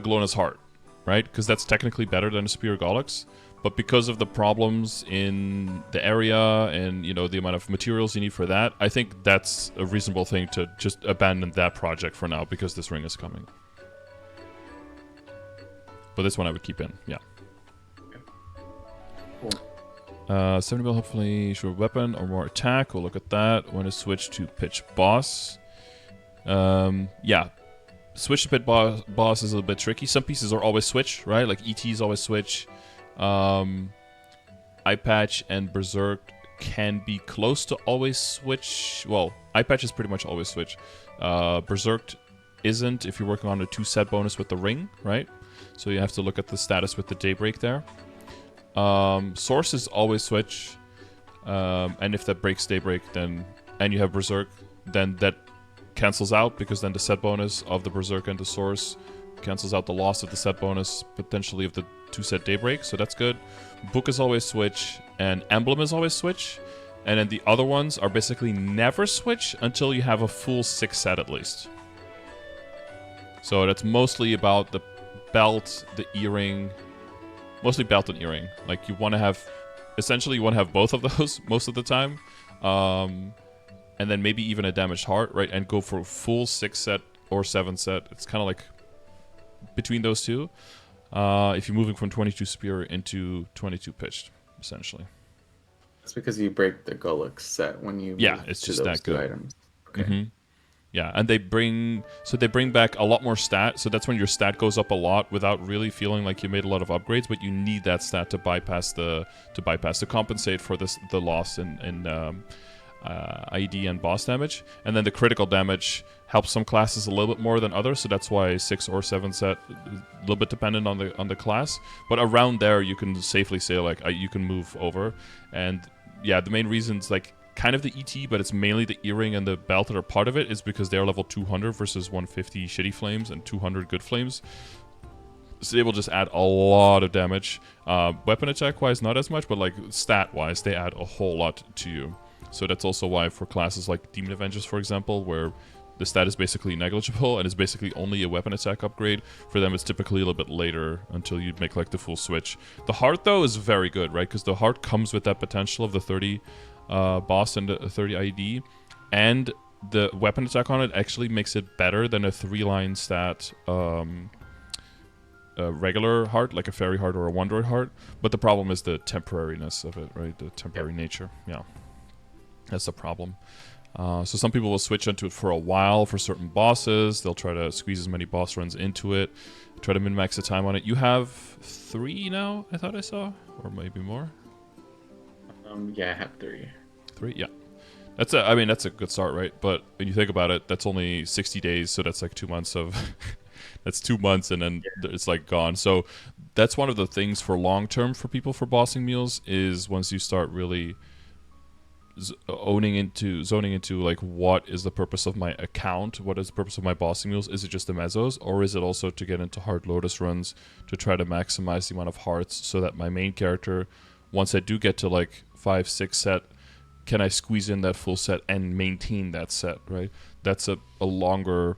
Glona's Heart, right? Because that's technically better than a Superior Gollux. But because of the problems in the area and, you know, the amount of materials you need for that, I think that's a reasonable thing to just abandon that project for now because this ring is coming. But this one I would keep in, yeah. Cool. 70 mil, hopefully, short weapon or more attack. We'll look at that. When to switch to pitch boss. Yeah. Switch to pit boss is a little bit tricky. Some pieces are always switch, right? Like ETs always switch. Eye Patch and Berserk can be close to always switch. Well, Eye Patch is pretty much always switch. Berserk isn't if you're working on a 2-set bonus with the ring, right? So you have to look at the status with the Daybreak there. Source is always switch. And if that breaks Daybreak, then and you have Berserk, then that cancels out because then the set bonus of the Berserk and the Source cancels out the loss of the set bonus, potentially of the 2-set Daybreak, so that's good. Book is always switch, and Emblem is always switch, and then the other ones are basically never switch until you have a full 6-set at least. So that's mostly about the belt, the earring, mostly belt and earring. Like you want to have, essentially you want to have both of those most of the time, and then maybe even a damaged heart, right? And go for a full 6-set or 7-set. It's kind of like between those two. If you're moving from 22 Superior into 22 Pitched, essentially. That's because you break the Gollux set when you move it's to just those that good. two items. Okay. Mm-hmm. Yeah, and they bring back a lot more stat, so that's when your stat goes up a lot without really feeling like you made a lot of upgrades, but you need that stat to compensate for the loss in ID and boss damage. And then the critical damage helps some classes a little bit more than others, so that's why 6 or 7 set, a little bit dependent on the class. But around there, you can safely say like you can move over. And yeah, the main reasons like kind of the ET, but it's mainly the earring and the belt that are part of it, is because they're level 200 versus 150 shitty flames and 200 good flames. So they will just add a lot of damage. Weapon attack wise, not as much, but like stat wise, they add a whole lot to you. So that's also why for classes like Demon Avengers, for example, where the stat is basically negligible and is basically only a weapon attack upgrade, for them it's typically a little bit later until you make like the full switch. The heart though is very good, right? Because the heart comes with that potential of the 30 boss and the 30 ID, and the weapon attack on it actually makes it better than a 3-line stat regular heart, like a fairy heart or a wondroid heart. But the problem is the temporariness of it, right? The temporary nature. Yeah. That's the problem. So some people will switch into it for a while for certain bosses. They'll try to squeeze as many boss runs into it, try to min-max the time on it. You have 3 now, I thought I saw, or maybe more. Yeah, I have 3. 3, yeah. That's a good start, right? But when you think about it, that's only 60 days, so that's like 2 months of that's 2 months, and then it's like gone. So that's one of the things for long term for people for bossing meals, is once you start really zoning into like, what is the purpose of my account? What is the purpose of my bossing meals? Is it just the mezzos, or is it also to get into hard Lotus runs to try to maximize the amount of hearts, so that my main character, once I do get to like 5-6 set, can I squeeze in that full set and maintain that set, right? That's a longer,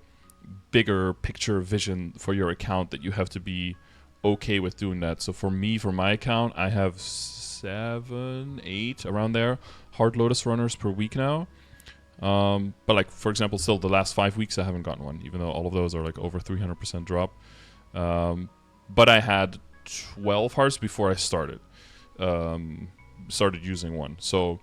bigger picture vision for your account that you have to be okay with doing that. So for me, for my account, I have 7, 8 around there hard Lotus runners per week now. But like, for example, still the last 5 weeks I haven't gotten one, even though all of those are like over 300% drop. But I had 12 hearts before I started using one. So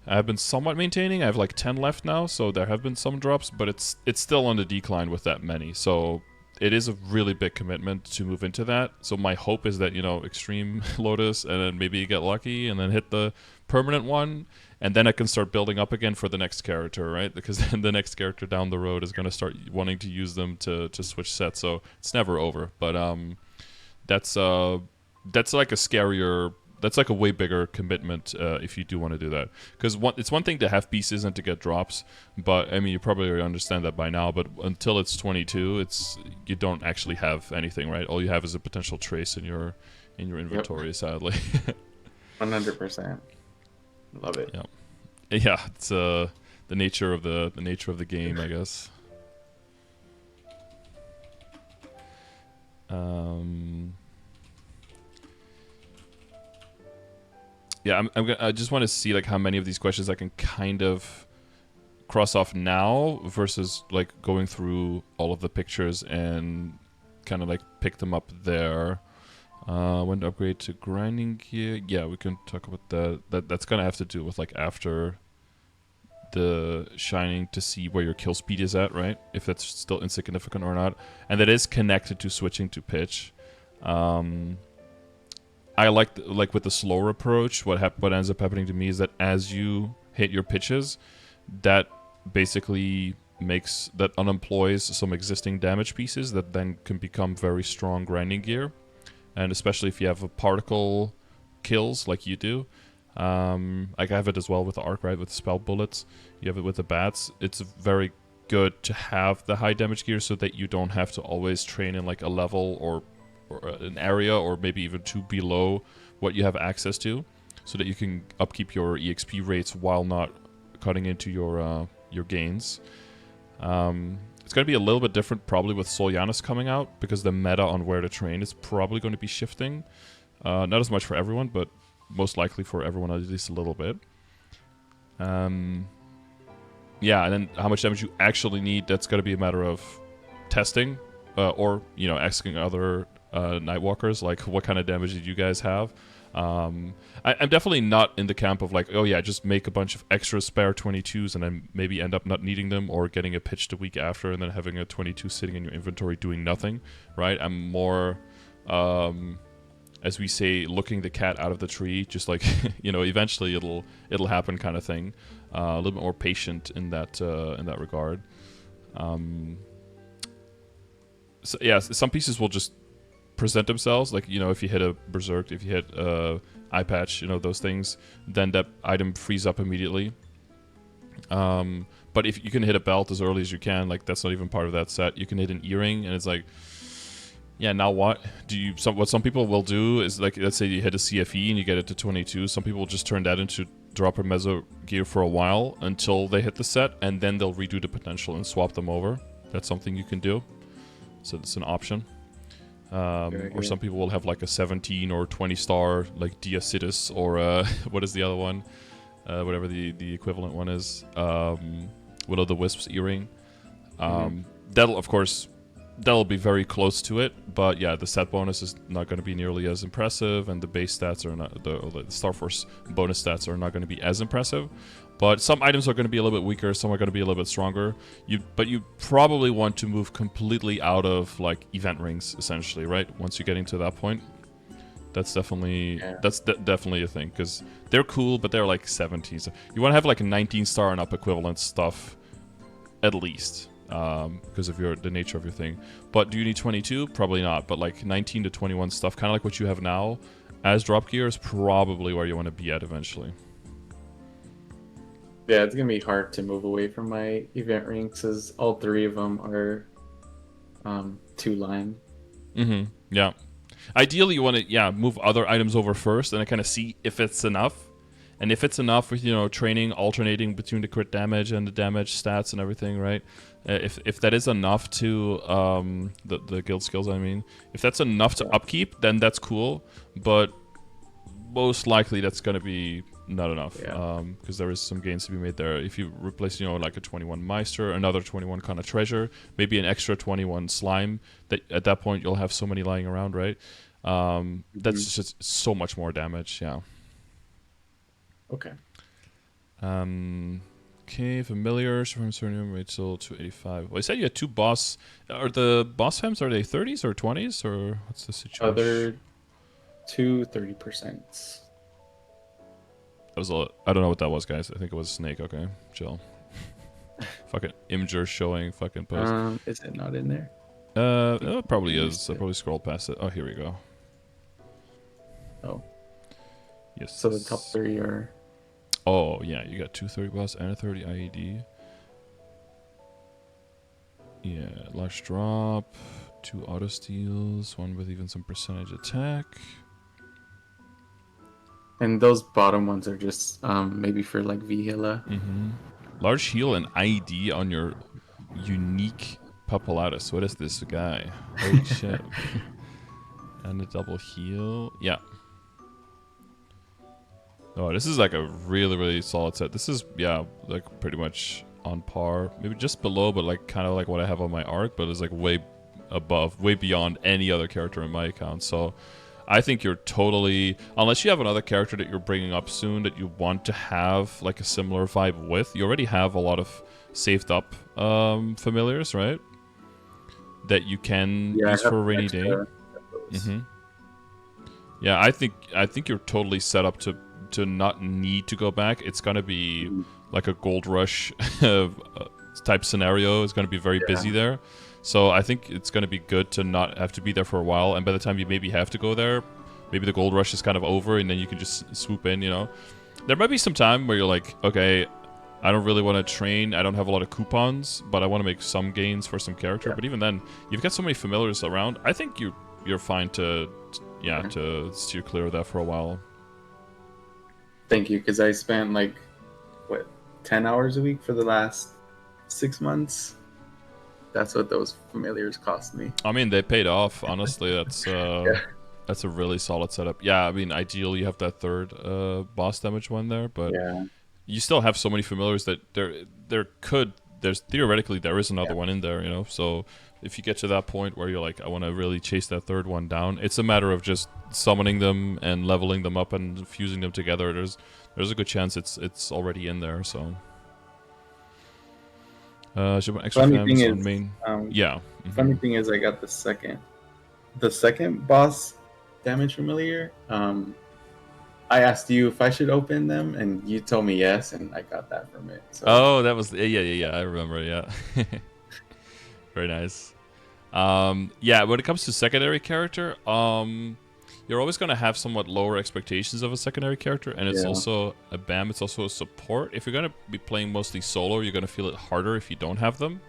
I've been somewhat maintaining. I have like 10 left now, so there have been some drops, but it's still on the decline with that many. So it is a really big commitment to move into that. So my hope is that, Extreme Lotus, and then maybe you get lucky and then hit the permanent one, and then I can start building up again for the next character, right? Because then the next character down the road is going to start wanting to use them to switch sets. So it's never over. But that's like a scarier... That's like a way bigger commitment if you do want to do that. Because it's one thing to have pieces and to get drops, but I mean, you probably already understand that by now, but until it's 22, you don't actually have anything, right? All you have is a potential trace in your inventory, yep. Sadly. 100%. Love it. Yeah. Yeah, it's the nature of the game, I guess. Yeah, I just want to see like how many of these questions I can kind of cross off now versus like going through all of the pictures and kind of like pick them up there. When to upgrade to grinding gear? Yeah, we can talk about that. That's gonna have to do with like after the shining to see where your kill speed is at, right? If that's still insignificant or not, and that is connected to switching to pitch. I like with the slower approach. What ends up happening to me is that as you hit your pitches, that basically unemploys some existing damage pieces that then can become very strong grinding gear, and especially if you have a particle kills like you do. Like I have it as well with the arc, right? With spell bullets, you have it with the bats. It's very good to have the high damage gear so that you don't have to always train in like a level or an area or maybe even two below what you have access to, so that you can upkeep your EXP rates while not cutting into your gains. It's going to be a little bit different probably with Soljanus coming out, because the meta on where to train is probably going to be shifting. Not as much for everyone, but most likely for everyone at least a little bit. Yeah, and then how much damage you actually need, that's going to be a matter of testing, or, you know, asking other Nightwalkers, like, what kind of damage did you guys have? I'm definitely not in the camp of like, oh yeah, just make a bunch of extra spare 22s and then maybe end up not needing them, or getting a pitch the week after and then having a 22 sitting in your inventory doing nothing, right? I'm more, as we say, looking the cat out of the tree, just like, you know, eventually it'll happen kind of thing. A little bit more patient in that regard. So yeah, some pieces will just present themselves, like, you know, if you hit a berserk, if you hit eye patch, you know, those things, then that item frees up immediately. But if you can hit a belt as early as you can, like, that's not even part of that set. You can hit an earring, and it's like, yeah, now what? What some people will do is, like, let's say you hit a CFE and you get it to 22. Some people will just turn that into dropper meso gear for a while until they hit the set, and then they'll redo the potential and swap them over. That's something you can do. So it's an option. Or some people will have like a 17 or 20 star, like Diacitus, or what is the other one? Whatever the equivalent one is. Will o' the Wisps earring. That'll be very close to it, but yeah, the set bonus is not going to be nearly as impressive, and the base stats are not, the Starforce bonus stats are not going to be as impressive. But some items are going to be a little bit weaker, some are going to be a little bit stronger. But you probably want to move completely out of like event rings, essentially, right? Once you're getting to that point, that's definitely definitely a thing, because they're cool, but they're like 17. So you want to have like a 19 star and up equivalent stuff, at least. Because of the nature of your thing. But do you need 22? Probably not. But like 19 to 21 stuff, kind of like what you have now, as drop gear, is probably where you want to be at eventually. Yeah, it's gonna be hard to move away from my event rings, as all three of them are 2-line. Yeah. Ideally, you want to move other items over first, and kind of see if it's enough. And if it's enough with, you know, training, alternating between the crit damage and the damage stats and everything, right? If that is enough to, the guild skills, I mean. If that's enough to upkeep, then that's cool. But most likely that's going to be not enough. Because there is some gains to be made there. If you replace, you know, like a 21 Meister, another 21 kind of treasure, maybe an extra 21 slime, that at that point you'll have so many lying around, right? That's just so much more damage, yeah. Okay. Okay, familiars from Seren Rachel 285. Well, I said you had two boss. Are the boss fems, are they 30s or 20s, or what's the situation? They're 30%. That was I don't know what that was, guys. I think it was Snake. Okay, chill. Fucking Imgur showing fucking post. Is it not in there? It probably is. I probably scrolled past it. Oh, here we go. Oh. Yes. So the top 3 are... Oh, yeah, you got 2 30 boss and a 30 IED. Yeah, large drop, 2 auto steals, 1 with even some percentage attack. And those bottom ones are just maybe for like Vihila. Large heal and IED on your unique Papulatus. What is this guy? Holy shit. And a double heal. Yeah. Oh, this is like a really, really solid set. This is, yeah, like pretty much on par. Maybe just below, but like kind of like what I have on my arc, but it's like way above, way beyond any other character in my account. So I think you're totally, unless you have another character that you're bringing up soon that you want to have like a similar vibe with, you already have a lot of saved up familiars, right? That you can use for a rainy day. Yeah, I think you're totally set up to not need to go back. It's gonna be like a gold rush type scenario. It's gonna be very busy there. So I think it's going to be good to not have to be there for a while, and by the time you maybe have to go there, maybe the gold rush is kind of over, and then you can just swoop in, you know? There might be some time where you're like, okay, I don't really want to train, I don't have a lot of coupons, but I want to make some gains for some character, but even then, you've got so many familiars around, I think you're fine to steer clear of that for a while. Thank you, because I spent like, 10 hours a week for the last 6 months? That's what those familiars cost me. I mean, they paid off. Honestly, that's that's a really solid setup. Yeah, I mean, ideally you have that third boss damage one there, but you still have so many familiars that there's theoretically there is another one in there, you know. So if you get to that point where you're like, I want to really chase that third one down, it's a matter of just summoning them and leveling them up and fusing them together. There's a good chance it's already in there. So. Should have extra fams on main. Funny thing is, I got the second boss damage familiar. I asked you if I should open them, and you told me yes, and I got that from it. So. Oh, that was yeah. I remember. Yeah, very nice. Yeah, when it comes to secondary character, you're always going to have somewhat lower expectations of a secondary character, and it's also a BAM, it's also a support. If you're going to be playing mostly solo, you're going to feel it harder if you don't have them.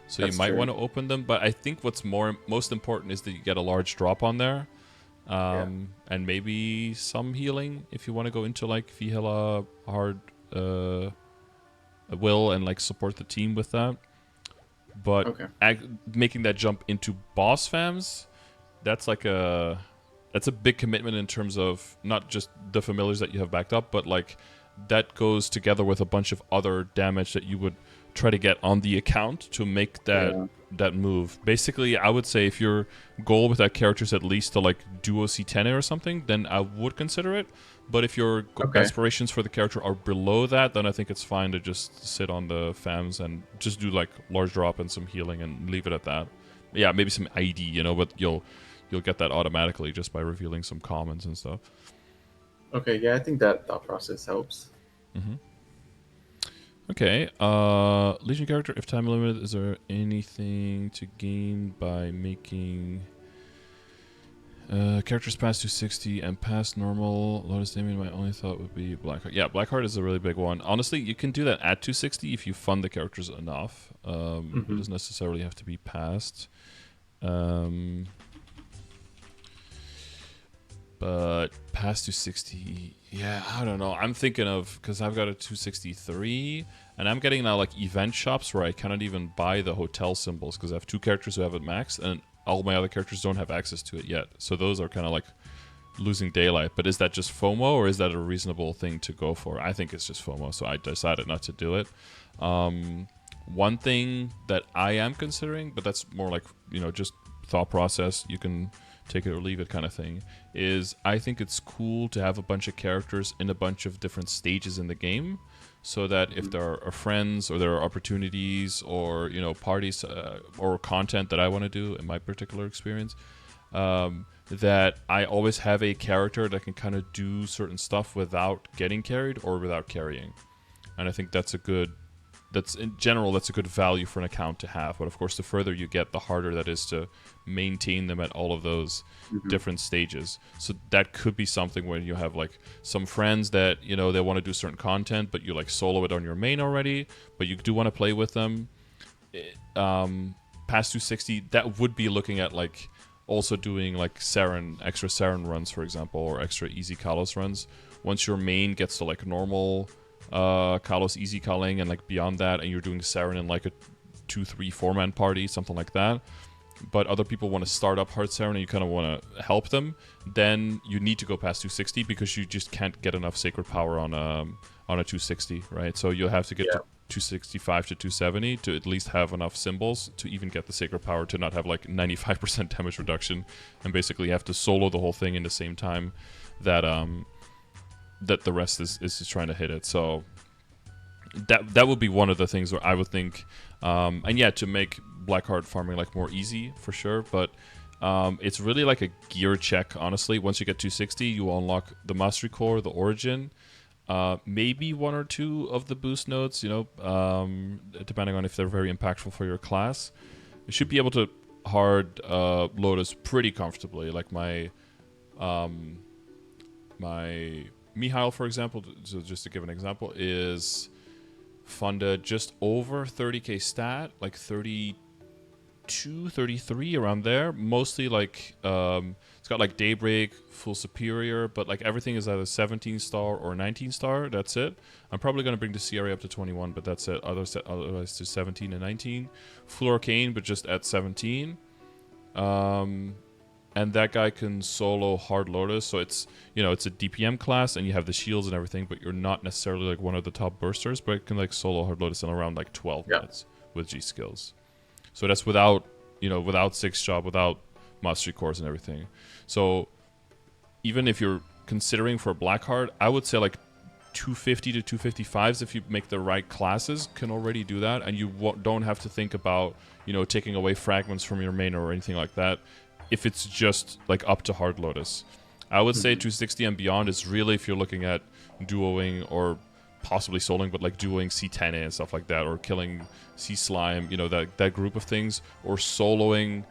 So you might want to open them, but I think what's most important is that you get a large drop on there, and maybe some healing if you want to go into like Vihela hard will and like support the team with that. But making that jump into boss fams, that's like that's a big commitment in terms of not just the familiars that you have backed up, but like that goes together with a bunch of other damage that you would try to get on the account to make that move. Basically, I would say if your goal with that character is at least to like duo C10 or something, then I would consider it. But if your aspirations for the character are below that, then I think it's fine to just sit on the fams and just do like large drop and some healing and leave it at that. Yeah, maybe some ID, you know, but you'll get that automatically just by revealing some commons and stuff. Okay, yeah, I think that thought process helps. Okay, Legion character, if time limited, is there anything to gain by making characters past 260 and past normal? Lotus Damien, my only thought would be Blackheart. Yeah, Blackheart is a really big one. Honestly, you can do that at 260 if you fund the characters enough. It doesn't necessarily have to be past. But past 260, yeah, I don't know. I'm thinking of, because I've got a 263, and I'm getting now like event shops where I cannot even buy the hotel symbols because I have two characters who have it maxed, and all my other characters don't have access to it yet. So those are kind of like losing daylight. But is that just FOMO, or is that a reasonable thing to go for? I think it's just FOMO, so I decided not to do it. One thing that I am considering, but that's more like, you know, just thought process, you can take it or leave it kind of thing, is I think it's cool to have a bunch of characters in a bunch of different stages in the game, so that if there are friends or there are opportunities or, you know, parties or content that I want to do in my particular experience, that I always have a character that can kind of do certain stuff without getting carried or without carrying. And I think that's a good in general, that's a good value for an account to have. But of course, the further you get, the harder that is to maintain them at all of those different stages. So that could be something where you have like some friends that, you know, they want to do certain content, but you like solo it on your main already, but you do want to play with them. Past 260, that would be looking at like also doing like extra Seren runs, for example, or extra easy Kalos runs. Once your main gets to like normal Kalos easy culling and like beyond that, and you're doing Seren in like a 2-3-4 man party, something like that, but other people want to start up Hard Seren and you kind of want to help them, then you need to go past 260 because you just can't get enough Sacred Power on a 260, right? So you'll have to get to 265 to 270 to at least have enough symbols to even get the Sacred Power to not have like 95% damage reduction, and basically have to solo the whole thing in the same time that that the rest is just trying to hit it. So that would be one of the things where I would think, and yeah, to make Blackheart farming like more easy for sure, but it's really like a gear check, honestly. Once you get 260, you unlock the Mastery Core, the Origin, maybe one or two of the boost nodes, you know, depending on if they're very impactful for your class. You should be able to hard Lotus pretty comfortably. Like my Mihail, for example, so just to give an example, is funded just over 30k stat, like 32, 33, around there. Mostly like, it's got like Daybreak, Full Superior, but like everything is either 17 star or 19 star. That's it. I'm probably going to bring the CRA up to 21, but that's it. Otherwise to 17 and 19. Full Arcane, but just at 17. And that guy can solo Hard Lotus, so it's, you know, it's a DPM class, and you have the shields and everything, but you're not necessarily like one of the top bursters, but it can like solo Hard Lotus in around like 12 minutes with G skills. So that's without, you know, without 6-job, without Mastery Cores and everything. So even if you're considering for Blackheart, I would say like 250 to 255s, if you make the right classes, can already do that, and you don't have to think about, you know, taking away fragments from your main or anything like that. If it's just like up to Hard Lotus, I would say 260 and beyond is really if you're looking at duoing or possibly soloing, but like duoing C10A and stuff like that, or killing C Slime, you know, that group of things, or soloing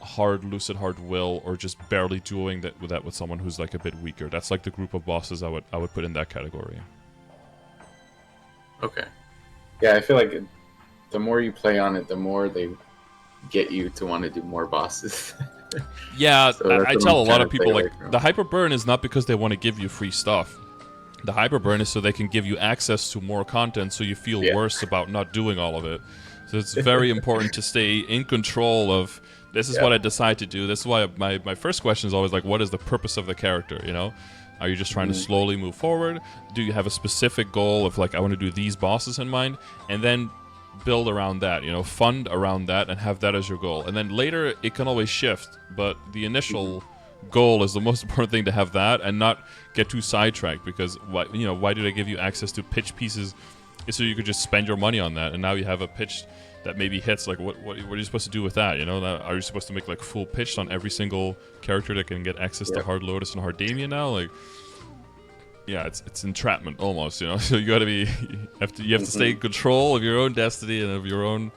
Hard Lucid, Hard Will, or just barely duoing that with someone who's like a bit weaker. That's like the group of bosses I would put in that category. Okay. Yeah, I feel like the more you play on it, the more they get you to want to do more bosses. Yeah, So I tell a lot of people, like, the hyper burn is not because they want to give you free stuff. The hyper burn is so they can give you access to more content, so you feel worse about not doing all of it. So it's very important to stay in control of, this is what I decide to do. This is why my first question is always like, what is the purpose of the character, you know? Are you just trying to slowly move forward? Do you have a specific goal of like, I want to do these bosses in mind? And then build around that, you know, fund around that and have that as your goal. And then later it can always shift, but the initial goal is the most important thing, to have that and not get too sidetracked, because why did I give you access to pitch pieces? It's so you could just spend your money on that, and now you have a pitch that maybe hits, like what are you supposed to do with that, you know? Are you supposed to make like full pitch on every single character that can get access to Hard Lotus and Hard Damien now? Like, yeah, it's entrapment almost, you know. So you gotta be, you have to stay in control of your own destiny and of your own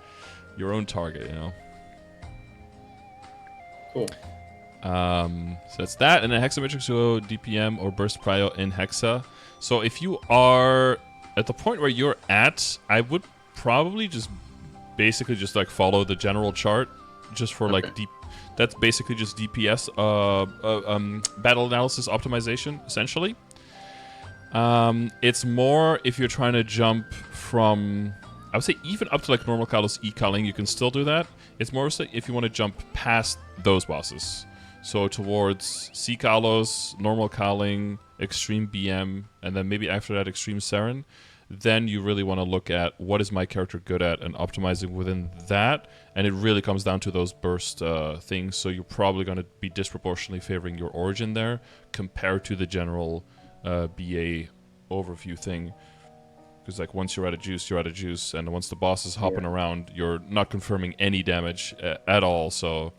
target, you know. Cool. So that's that, and then Hexametric Duo, DPM, or Burst Prio in Hexa. So if you are at the point where you're at, I would probably just basically just like follow the general chart, just for like deep. That's basically just DPS, battle analysis optimization, essentially. It's more if you're trying to jump from, I would say even up to like normal Kalos E-Culling, you can still do that. It's more so if you want to jump past those bosses. So towards C Kalos, normal Culling, Extreme BM, and then maybe after that Extreme Seren, then you really want to look at what is my character good at and optimizing within that. And it really comes down to those burst things. So you're probably going to be disproportionately favoring your Origin there compared to the general BA overview thing, because like once you're out of juice, you're out of juice, and once the boss is hopping around, you're not confirming any damage at all. So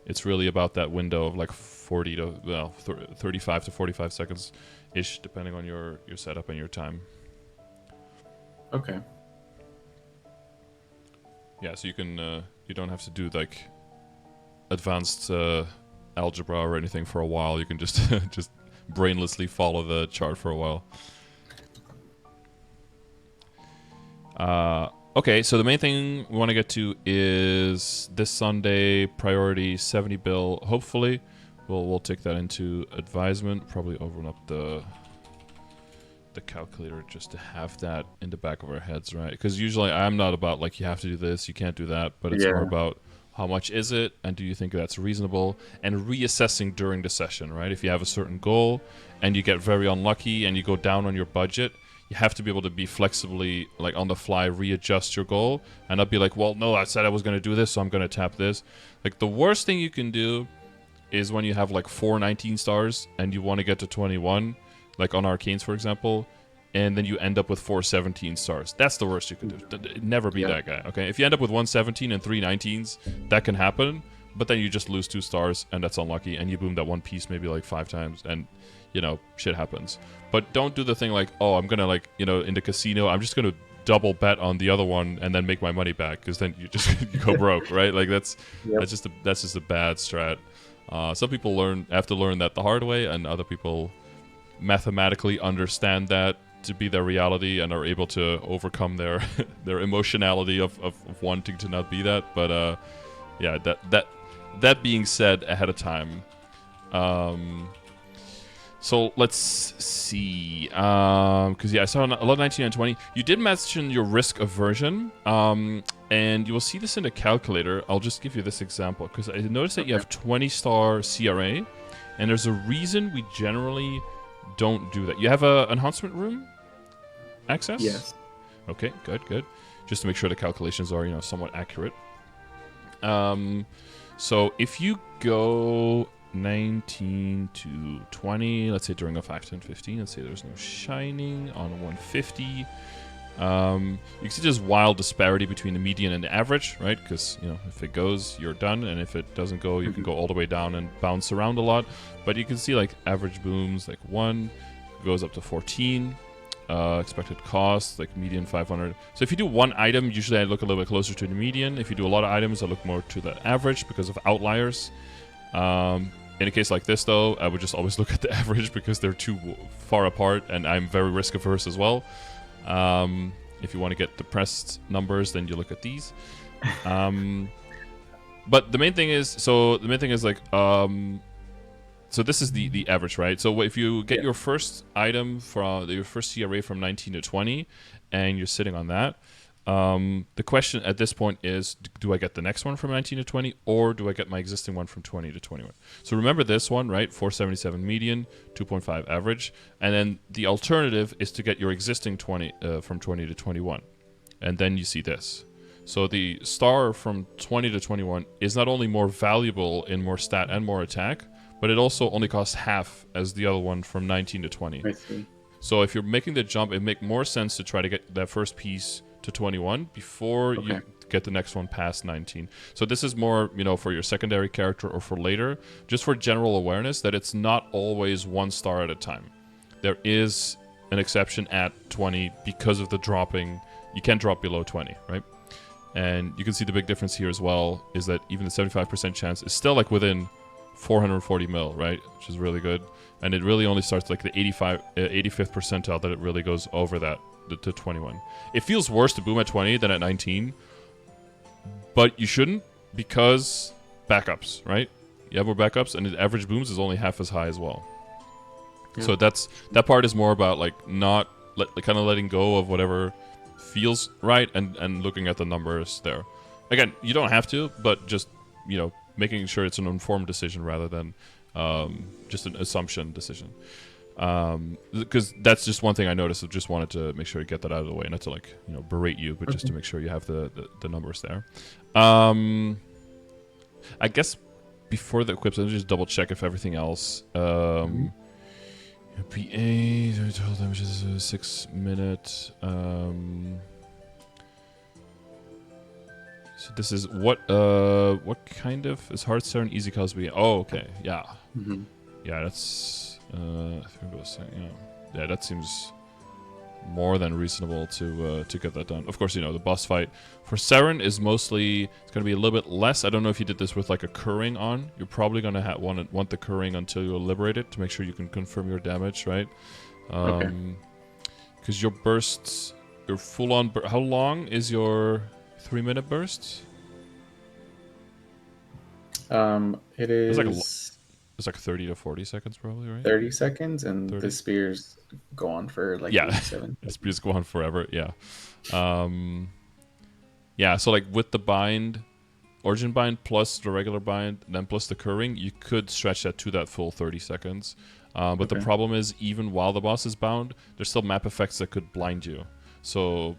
it's really about that window of like 35 to 45 seconds ish, depending on your setup and your time. Okay. Yeah, so you can you don't have to do like advanced algebra or anything for a while. You can just just brainlessly follow the chart for a while. Okay, so the main thing we want to get to is this Sunday, priority 70 bill. Hopefully, we'll take that into advisement. Probably open up the calculator just to have that in the back of our heads, right? Because usually I'm not about like you have to do this, you can't do that, but it's more about how much is it, and do you think that's reasonable, and reassessing during the session, right? If you have a certain goal and you get very unlucky and you go down on your budget, you have to be able to be flexibly, like on the fly, readjust your goal and not be like, well, no, I said I was going to do this, so I'm going to tap this. Like, the worst thing you can do is when you have like 4 19 stars and you want to get to 21, like on Arcanes, for example, and then you end up with 4 17 stars. That's the worst you can do. Never be that guy, okay? If you end up with 1 17 and 3 19s, that can happen, but then you just lose 2 stars, and that's unlucky, and you boom that one piece maybe like 5 times, and, you know, shit happens. But don't do the thing like, oh, I'm gonna, like, you know, in the casino, I'm just gonna double bet on the other one and then make my money back, because then you just you go broke, right? Like, that's just a bad strat. Some people have to learn that the hard way, and other people mathematically understand that to be their reality and are able to overcome their their emotionality of wanting to not be that. But yeah, that being said ahead of time, so let's see, because yeah, I saw a lot of 19 and 20. You did mention your risk aversion, and you will see this in the calculator. I'll just give you this example, because I noticed that you have 20-star CRA, and there's a reason we generally don't do that. You have a enhancement room access? Yes. Okay, good. Just to make sure the calculations are, you know, somewhat accurate. So if you go 19 to 20, let's say during a 5, 10, 15, let's say there's no shining on 150. You can see there's wild disparity between the median and the average, right? Because, you know, if it goes, you're done, and if it doesn't go, you can go all the way down and bounce around a lot. But you can see, like, average booms, like 1 goes up to 14. Expected cost, like median 500. So if you do one item, usually I look a little bit closer to the median. If you do a lot of items, I look more to the average because of outliers. In a case like this, though, I would just always look at the average because they're too far apart, and I'm very risk averse as well. If you want to get depressed numbers, then you look at these. But the main thing is, like, so this is the average, right? So if you get your first item from your first CRA from 19 to 20, and you're sitting on that, the question at this point is, do I get the next one from 19 to 20, or do I get my existing one from 20 to 21? So remember this one, right? 477 median, 2.5 average, and then the alternative is to get your existing 20 from 20 to 21, and then you see this. So the star from 20 to 21 is not only more valuable in more stat and more attack, but it also only costs half as the other one from 19 to 20. I see. So if you're making the jump, it makes more sense to try to get that first piece to 21 before you get the next one past 19. So this is more, you know, for your secondary character or for later, just for general awareness that it's not always 1 star at a time. There is an exception at 20 because of the dropping. You can't drop below 20, right? And you can see the big difference here as well is that even the 75% chance is still like within 440 mil, right? Which is really good. And it really only starts like the 85th percentile that it really goes over that to 21. It feels worse to boom at 20 than at 19, but you shouldn't, because backups, right? You have more backups, and the average booms is only half as high as well. Yeah. So that part is more about like not kind of letting go of whatever feels right and looking at the numbers there. Again, you don't have to, but just, you know, making sure it's an informed decision rather than just an assumption decision. Because that's just one thing I noticed. I just wanted to make sure you get that out of the way, not to, like, you know, berate you, but just to make sure you have the numbers there. I guess before the equips, let me just double check if everything else. PA, total damage is 6 minute. So this is what kind of is hard Seren easy Kalos begin? Oh, okay, yeah, yeah, that's yeah, that seems more than reasonable to get that done. Of course, you know, the boss fight for Seren is mostly, it's going to be a little bit less. I don't know if you did this with like a Curring on. You're probably going to want the Curring until you liberate it to make sure you can confirm your damage, right? Because your bursts, your full on. How long is your 3-minute burst? It is. It's like 30 to 40 seconds, probably, right? 30 seconds, and 30? the spears go on for like 87. The spears go on forever. Yeah. Yeah. So like with the bind, Origin bind plus the regular bind, and then plus the curring, you could stretch that to that full 30 seconds. But the problem is, even while the boss is bound, there's still map effects that could blind you. So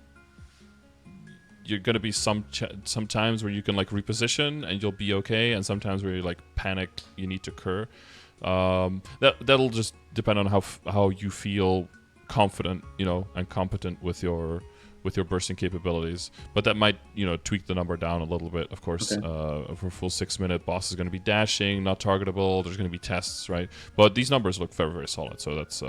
you're gonna be sometimes where you can like reposition and you'll be okay, and sometimes where you like panic, you need to cur. That'll just depend on how you feel confident, and competent with your bursting capabilities. But that might, tweak the number down a little bit. Of course, for a full 6 minute, boss is going to be dashing, not targetable. There's going to be tests, right? But these numbers look very, very solid, so that's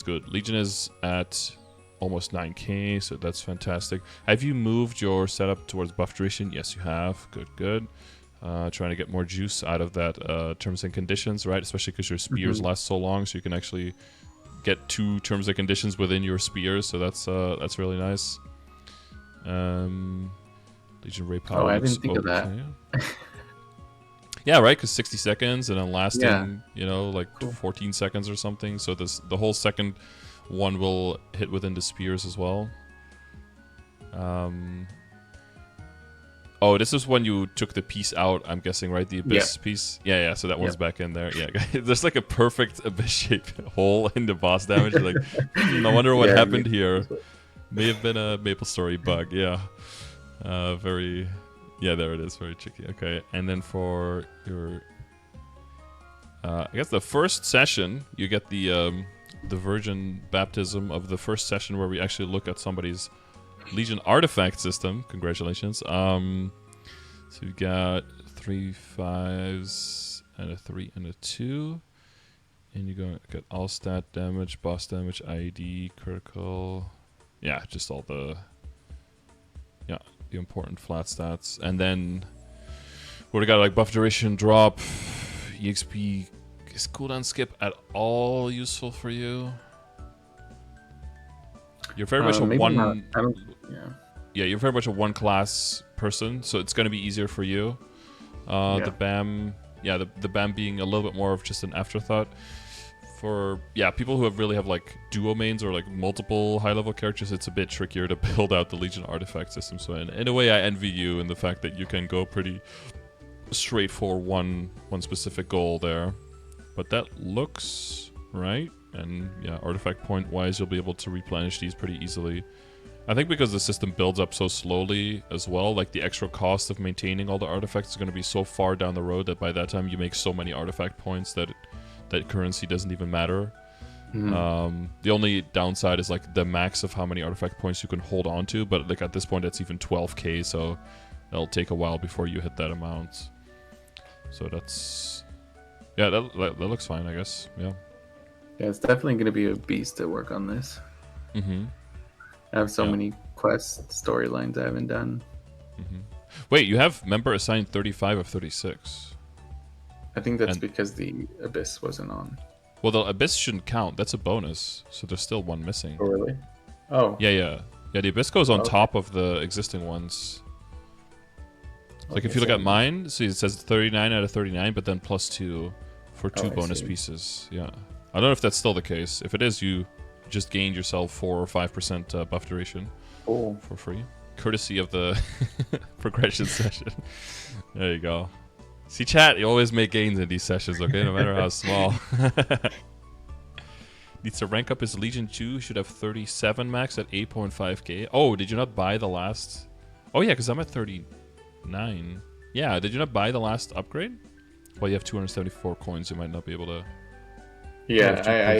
good. Legion is at almost 9k, so that's fantastic. Have you moved your setup towards buff duration? Yes, you have. Good. Trying to get more juice out of that terms and conditions, right? Especially because your spears last so long, so you can actually get 2 terms and conditions within your spears, so that's really nice. Legion Ray Power. Oh, I didn't think of that. Yeah, right, because 60 seconds and then lasting, like 14 seconds or something. So the whole second one will hit within the spears as well. Oh, this is when you took the piece out, I'm guessing, right? The Abyss piece? Yeah, so that one's back in there. Yeah, there's like a perfect Abyss-shaped hole in the boss damage. Like, I wonder what happened here. May have been a MapleStory bug, yeah. There it is, very tricky. Okay, and then for your... I guess the first session, you get the Virgin Baptism of the first session where we actually look at somebody's Legion artifact system. Congratulations. So we got 3 5s and a 3 and a 2. And you got all stat damage, boss damage, IED, critical. Yeah, just all the important flat stats. And then we got like buff duration drop, EXP. Is cooldown skip at all useful for you? You're very much a one. You're very much a one class person, so it's going to be easier for you. The BAM, the BAM being a little bit more of just an afterthought. For people who really have like duo mains or like multiple high level characters, it's a bit trickier to build out the Legion artifact system. So in a way, I envy you in the fact that you can go pretty straight for one specific goal there. But that looks right. And artifact point wise, you'll be able to replenish these pretty easily. I think because the system builds up so slowly as well, like the extra cost of maintaining all the artifacts is going to be so far down the road that by that time you make so many artifact points that currency doesn't even matter. The only downside is like the max of how many artifact points you can hold on to, but like at this point it's even 12k, so it'll take a while before you hit that amount. So that's that looks fine, I guess. Yeah, it's definitely going to be a beast to work on this. I have so many quests, storylines I haven't done. Wait, you have member assigned 35 of 36. I think that's because the Abyss wasn't on. Well, the Abyss shouldn't count. That's a bonus, so there's still one missing. Oh, really? Oh. Yeah, the Abyss goes on top of the existing ones. Like if you look at mine, see it says 39 out of 39, but then +2 for 2 bonus pieces. Yeah. I don't know if that's still the case. If it is, you just gained yourself 4 or 5% buff duration for free. Courtesy of the progression session. There you go. See, chat, you always make gains in these sessions, okay? No matter how small. Needs to rank up his Legion 2. Should have 37 max at 8.5k. Oh, did you not buy the last... Oh, yeah, because I'm at 39. Yeah, did you not buy the last upgrade? Well, you have 274 coins. You might not be able to... Yeah, I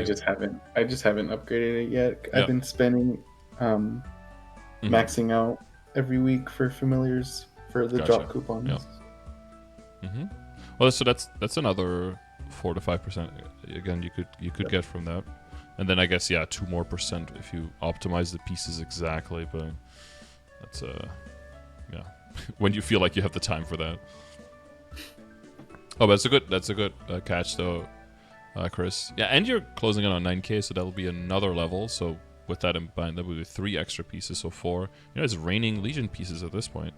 just haven't upgraded it yet. I've been spending maxing out every week for familiars for the drop coupons. Well, so that's another 4 to 5% again you could get from that. And then I guess 2% more if you optimize the pieces exactly, but that's when you feel like you have the time for that. Oh, but that's a good catch though. Chris. Yeah, and you're closing in on 9k, so that'll be another level. So with that in mind, that would be 3 extra pieces, so 4. It's raining Legion pieces at this point.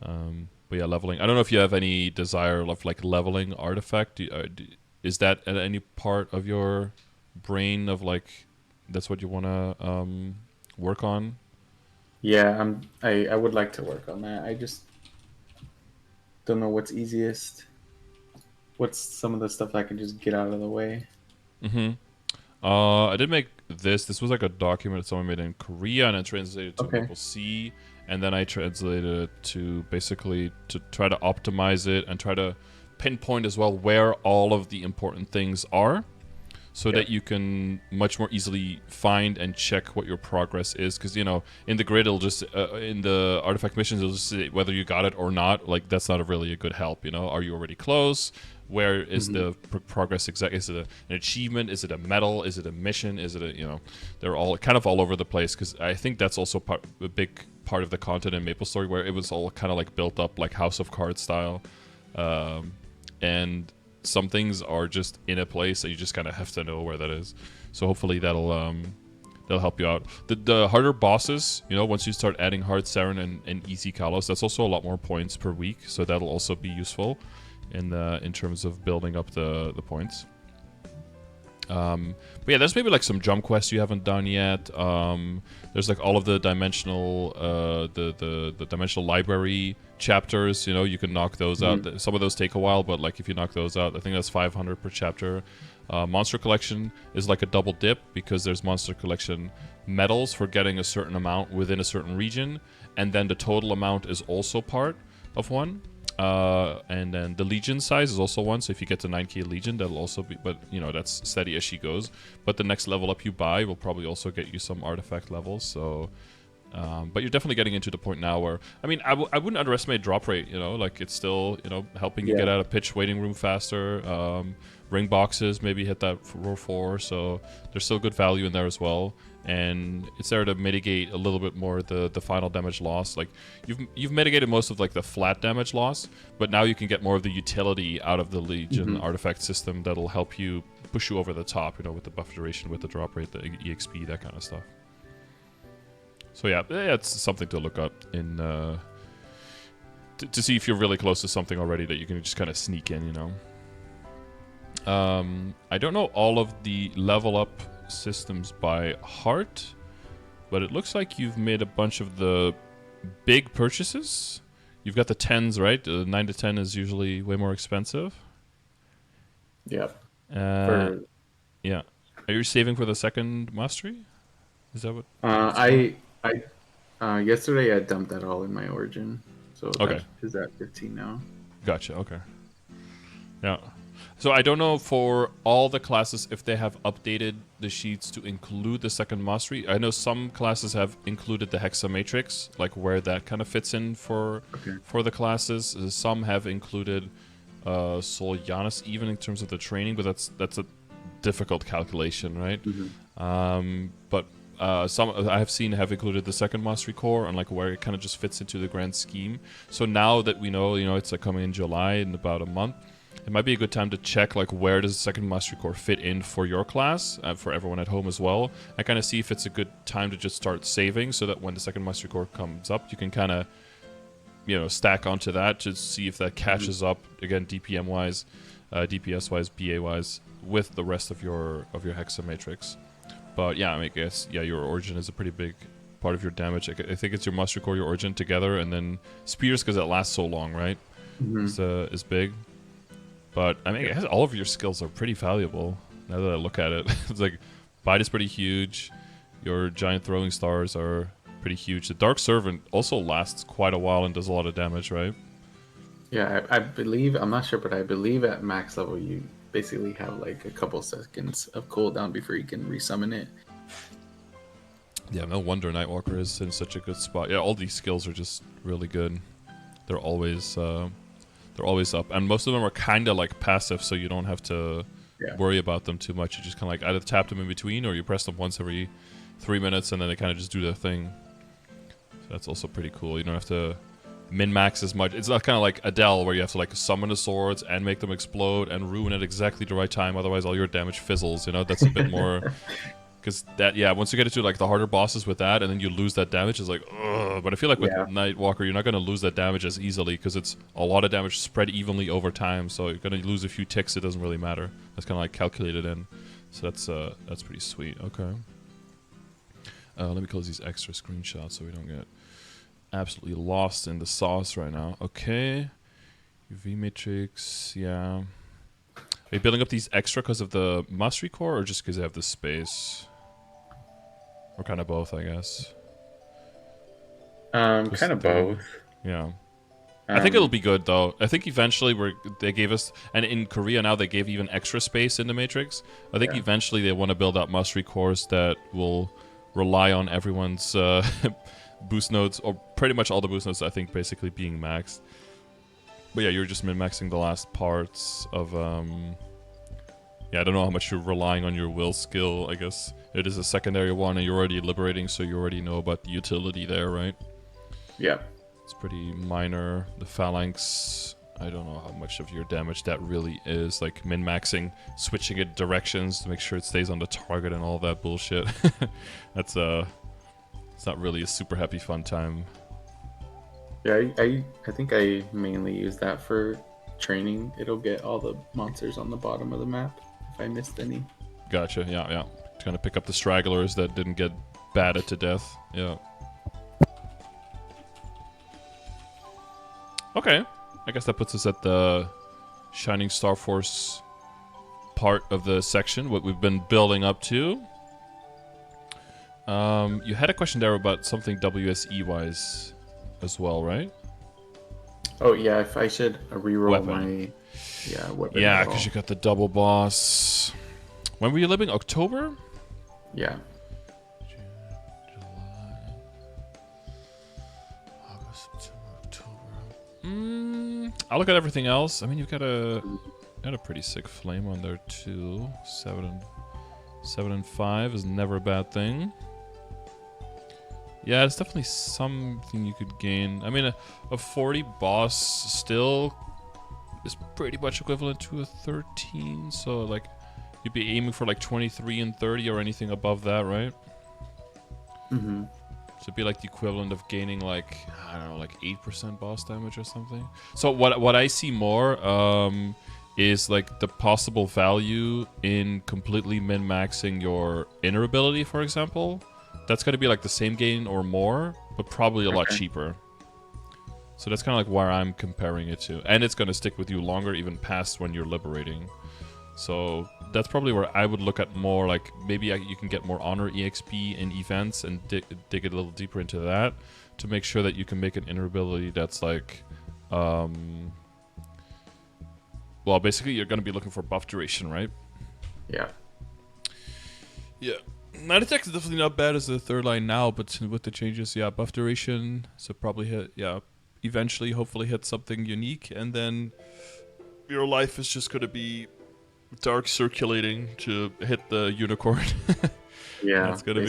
But leveling. I don't know if you have any desire of like leveling artifact. Is that at any part of your brain of like that's what you want to work on? Yeah, I would like to work on that. don't know what's easiest. What's some of the stuff I can just get out of the way? Mm-hmm. I did make this. This was like a document someone made in Korea, and I translated it to Okay. MapleC, and then I translated it to basically to try to optimize it and try to pinpoint as well where all of the important things are, so that you can much more easily find and check what your progress is. Because, you know, in the grid, it'll just, in the artifact missions, it'll just say whether you got it or not. Like, that's not really a good help, you know? Are you already close? Where is the progress exact? Is it an achievement? Is it a medal? Is it a mission? Is it a, you know, they're all kind of all over the place. Because I think that's also a big part of the content in MapleStory, where it was all kind of like built up like House of Cards style. And some things are just in a place that you just kind of have to know where that is. So hopefully that'll help you out. The harder bosses, you know, once you start adding hard Seren and easy Kalos, that's also a lot more points per week. So that'll also be useful in terms of building up the points. But yeah, there's maybe like some jump quests you haven't done yet. There's like all of the dimensional the dimensional library chapters. You know, you can knock those out. Some of those take a while, but like if you knock those out, I think that's 500 per chapter. Monster collection is like a double dip, because there's monster collection medals for getting a certain amount within a certain region, and then the total amount is also part of one. And then the Legion size is also one, so if you get to 9k Legion, that'll also be, but you know, that's steady as she goes. But the next level up you buy will probably also get you some artifact levels, so... but you're definitely getting into the point now where, I mean, I wouldn't underestimate drop rate, you know, like it's still, you know, helping you get out of pitch waiting room faster. Ring boxes, maybe hit that row 4, so there's still good value in there as well. And it's there to mitigate a little bit more the final damage loss. Like you've mitigated most of like the flat damage loss, but now you can get more of the utility out of the Legion artifact system that'll help you push you over the top, you know, with the buff duration, with the drop rate, the EXP, that kind of stuff. So yeah, it's something to look up in to see if you're really close to something already that you can just kind of sneak in, you know. I don't know all of the level up systems by heart, but it looks like you've made a bunch of the big purchases. You've got the 10s, right? 9 to 10 is usually way more expensive. Yep. Yeah. Are you saving for the second mastery? Is that what? I yesterday I dumped that all in my origin, so okay. That is at 15 now. Gotcha. Okay. Yeah. So I don't know for all the classes if they have updated the sheets to include the second mastery. I know some classes have included the Hexa Matrix, like where that kind of fits in for the classes. Some have included Soljanus even in terms of the training, but that's a difficult calculation, right? But some I have seen have included the second mastery core and like where it kind of just fits into the grand scheme. So now that we know, you know, it's like coming in July in about a month, it might be a good time to check like where does the second mastery core fit in for your class, for everyone at home as well, and kind of see if it's a good time to just start saving, so that when the second mastery core comes up, you can kind of, you know, stack onto that to see if that catches up again, DPM wise, DPS wise, BA wise, with the rest of your Hexa Matrix. But yeah, I mean, I guess your origin is a pretty big part of your damage. I think it's your mastery core, your origin together, and then spears, because it lasts so long, right? Is big. But I mean, I guess all of your skills are pretty valuable now that I look at it. It's like Bite is pretty huge. Your giant throwing stars are pretty huge. The Dark Servant also lasts quite a while and does a lot of damage, right? Yeah, I believe, I'm not sure, but I believe at max level you basically have like a couple seconds of cooldown before you can resummon it. Yeah, no wonder Nightwalker is in such a good spot. Yeah, all these skills are just really good. They're always up, and most of them are kind of like passive, so you don't have to worry about them too much. You just kind of like either tap them in between, or you press them once every 3 minutes, and then they kind of just do their thing. So that's also pretty cool. You don't have to min-max as much. It's not kind of like Adele, where you have to like summon the swords and make them explode and ruin at exactly the right time, otherwise all your damage fizzles, you know? That's a bit more... Because that, once you get into like the harder bosses with that, and then you lose that damage, it's like, ugh. But I feel like with Nightwalker, you're not going to lose that damage as easily, because it's a lot of damage spread evenly over time. So you're going to lose a few ticks, it doesn't really matter. That's kind of like calculated in. So that's pretty sweet. Okay. Let me close these extra screenshots so we don't get absolutely lost in the sauce right now. Okay. UV matrix, yeah. Are you building up these extra because of the mastery core, or just because they have the space? Or kind of both, I guess. Kind of both. Yeah. I think Um, it'll be good though. I think eventually they gave us, and in Korea now they gave even extra space in the Matrix. I think Yeah. eventually they want to build out mastery cores that will rely on everyone's boost nodes, or pretty much all the boost nodes. I think basically being maxed. But yeah, you're just min-maxing the last parts of. Yeah, I don't know how much you're relying on your will skill. I guess it is a secondary one, and you're already liberating, so you already know about the utility there, right? yeah. It's pretty minor. The phalanx, I don't know how much of your damage that really is. Like min-maxing, switching it directions to make sure it stays on the target and all that bullshit. That's it's not really a super happy fun time. Yeah, I think I mainly use that for training. It'll get all the monsters on the bottom of the map if I missed any. Gotcha. Yeah, yeah. To kind of pick up the stragglers that didn't get batted to death. Yeah. Okay. I guess that puts us at the Shining Star Force part of the section, what we've been building up to. You had a question there about something WSE-wise as well, right? Oh yeah, if I should reroll Weapon. my weapon. Yeah, roll. because you got the double boss. When were you living? October? Yeah. June, July, August, September, October. I'll look at everything else. I mean, you've got a pretty sick flame on there too. 7 and 5 is never a bad thing. Yeah, it's definitely something you could gain. I mean, a 40 boss still is pretty much equivalent to a 13. So like, you'd be aiming for like 23 and 30 or anything above that, right? Mm-hmm. So it'd be like the equivalent of gaining like, I don't know, like 8% boss damage or something. So what I see more is like the possible value in completely min-maxing your inner ability, for example. That's going to be like the same gain or more, but probably a lot cheaper. So that's kind of like where I'm comparing it to. And it's going to stick with you longer, even past when you're liberating. So that's probably where I would look at more, like maybe you can get more honor EXP in events and dig a little deeper into that to make sure that you can make an inner ability that's like, well, basically you're going to be looking for buff duration, right? Yeah. Yeah. Night attack is definitely not bad as the third line now, but with the changes, yeah, buff duration, so probably hit, yeah, eventually, hopefully hit something unique, and then your life is just going to be dark circulating to hit the unicorn. Yeah, that's gonna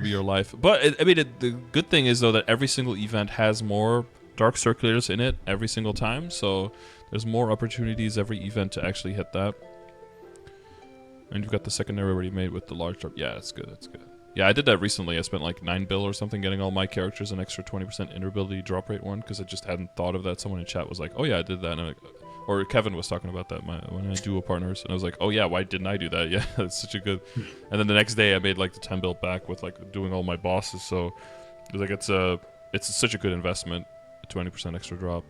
be your life. But the good thing is though that every single event has more dark circulators in it every single time, so there's more opportunities every event to actually hit that. And you've got the secondary already made with the large drop. Yeah, that's good. That's good. Yeah, I did that recently. I spent like 9 bill or something getting all my characters an extra 20% inner-ability drop rate one because I just hadn't thought of that. Someone in chat was like, "Oh yeah, I did that," and I'm like, or Kevin was talking about that when I duo partners, and I was like, "Oh yeah, why didn't I do that?" Yeah, that's such a good. And then the next day, I made like the 10 bill back with like doing all my bosses. So it was like it's such a good investment. 20% extra drop.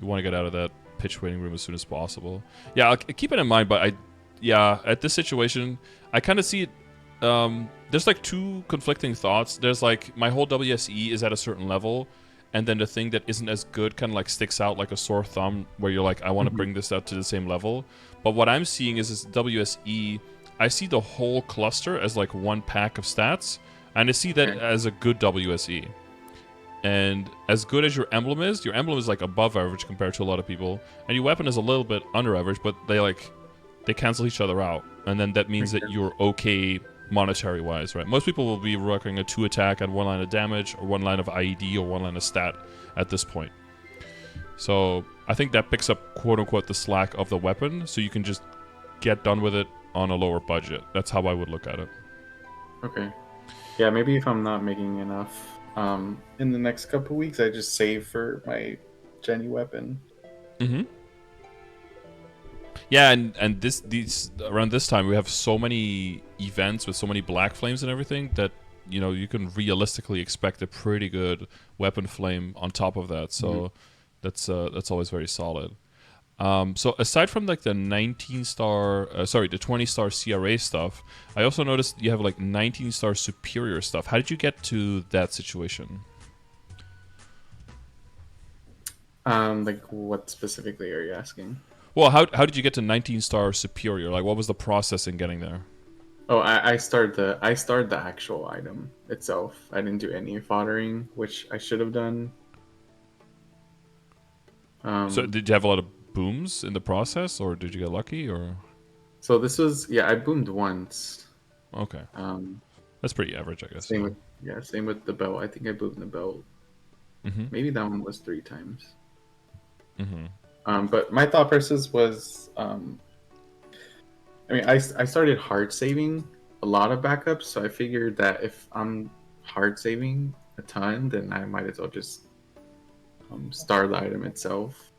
You want to get out of that pitch waiting room as soon as possible. Yeah, I'll keep it in mind, but at this situation, I kind of see it. There's like two conflicting thoughts. There's like my whole WSE is at a certain level, and then the thing that isn't as good kind of like sticks out like a sore thumb, where you're like, I want to bring this up to the same level. But what I'm seeing is this WSE. I see the whole cluster as like one pack of stats, and I see that as a good WSE. And as good as your emblem is like above average compared to a lot of people, and your weapon is a little bit under average, but they cancel each other out, and then that means that you're okay monetary wise, right? Most people will be rocking a 2 attack and 1 line of damage, or 1 line of IED, or 1 line of stat at this point. So I think that picks up quote unquote the slack of the weapon, so you can just get done with it on a lower budget. That's how I would look at it. Okay. Yeah, maybe if I'm not making enough in the next couple weeks, I just save for my Jenny weapon. Mm-hmm. Yeah, and these around this time we have so many events with so many black flames and everything that you can realistically expect a pretty good weapon flame on top of that. So That's always very solid. So aside from like the 19-star, the 20-star CRA stuff, I also noticed you have like 19-star superior stuff. How did you get to that situation? Like what specifically are you asking? Well, how did you get to 19-star superior? Like, what was the process in getting there? Oh, I started the actual item itself. I didn't do any foddering, which I should have done. So Um, did you have a lot of booms in the process, or did you get lucky, or? so this was I boomed once. Okay, Um, that's pretty average, I guess. same with same with the belt. I think I boomed the belt. Mm-hmm. Maybe that one was 3 times. Mm-hmm. But my thought process was, I mean, I started hard saving a lot of backups, so I figured that if I'm hard saving a ton, then I might as well just star the item itself.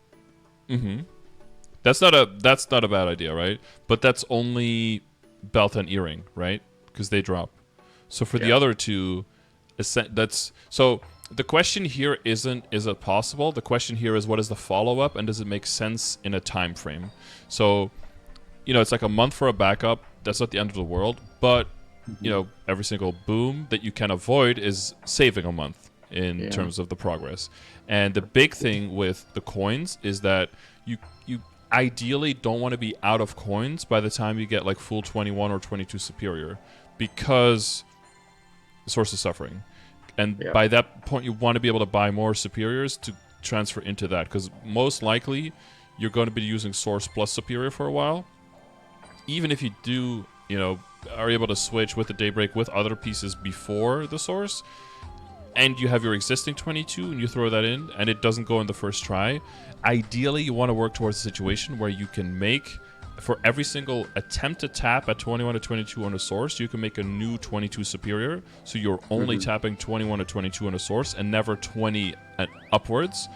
Mm-hmm. That's not a bad idea, right? But that's only belt and earring, right? Because they drop. So for the Yeah. other two, that's so. The question here isn't is it possible. The question here is what is the follow up and does it make sense in a time frame. So it's like a month for a backup. That's not the end of the world, but Mhm. every single boom that you can avoid is saving a month in Yeah. terms of the progress. And the big thing with the coins is that you ideally don't want to be out of coins by the time you get like full 21 or 22 superior, because the source of suffering. And Yeah. by that point, you want to be able to buy more superiors to transfer into that, because most likely you're going to be using source plus superior for a while. Even if you do, are able to switch with the daybreak with other pieces before the source, and you have your existing 22 and you throw that in and it doesn't go in the first try, ideally you want to work towards a situation where you can make, for every single attempt to tap at 21 to 22 on a source, you can make a new 22 superior, so you're only Mhm. tapping 21 to 22 on a source and never 20 and upwards,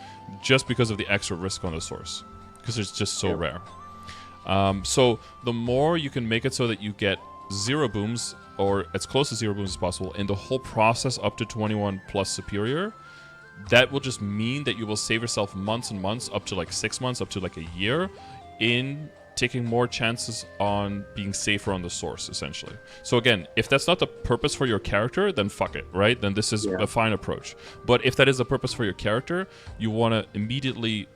just because of the extra risk on the source, because it's just so Yep. rare. So the more you can make it so that you get 0 booms, or as close to 0 booms as possible, in the whole process up to 21 plus superior, that will just mean that you will save yourself months and months, up to like 6 months, up to like a year, in taking more chances on being safer on the source, essentially. So again, if that's not the purpose for your character, then fuck it, right? Then this is Yeah. a fine approach. But if that is the purpose for your character, you want to immediately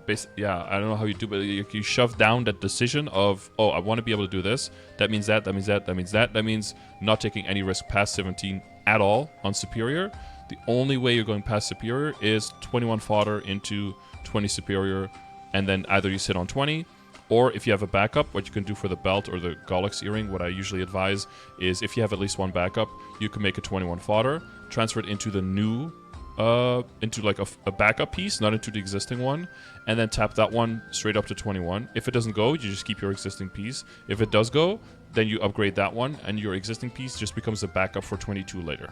I don't know how you do, but you shove down that decision of, oh, I want to be able to do this. That means that means that means that. That means not taking any risk past 17 at all on superior. The only way you're going past superior is 21 fodder into 20 superior, and then either you sit on 20, or if you have a backup, what you can do for the belt or the Gollux earring, what I usually advise is, if you have at least one backup, you can make a 21 fodder, transfer it into the new into like a backup piece, not into the existing one, and then tap that one straight up to 21. If it doesn't go, you just keep your existing piece. If it does go, then you upgrade that one, and your existing piece just becomes a backup for 22 later.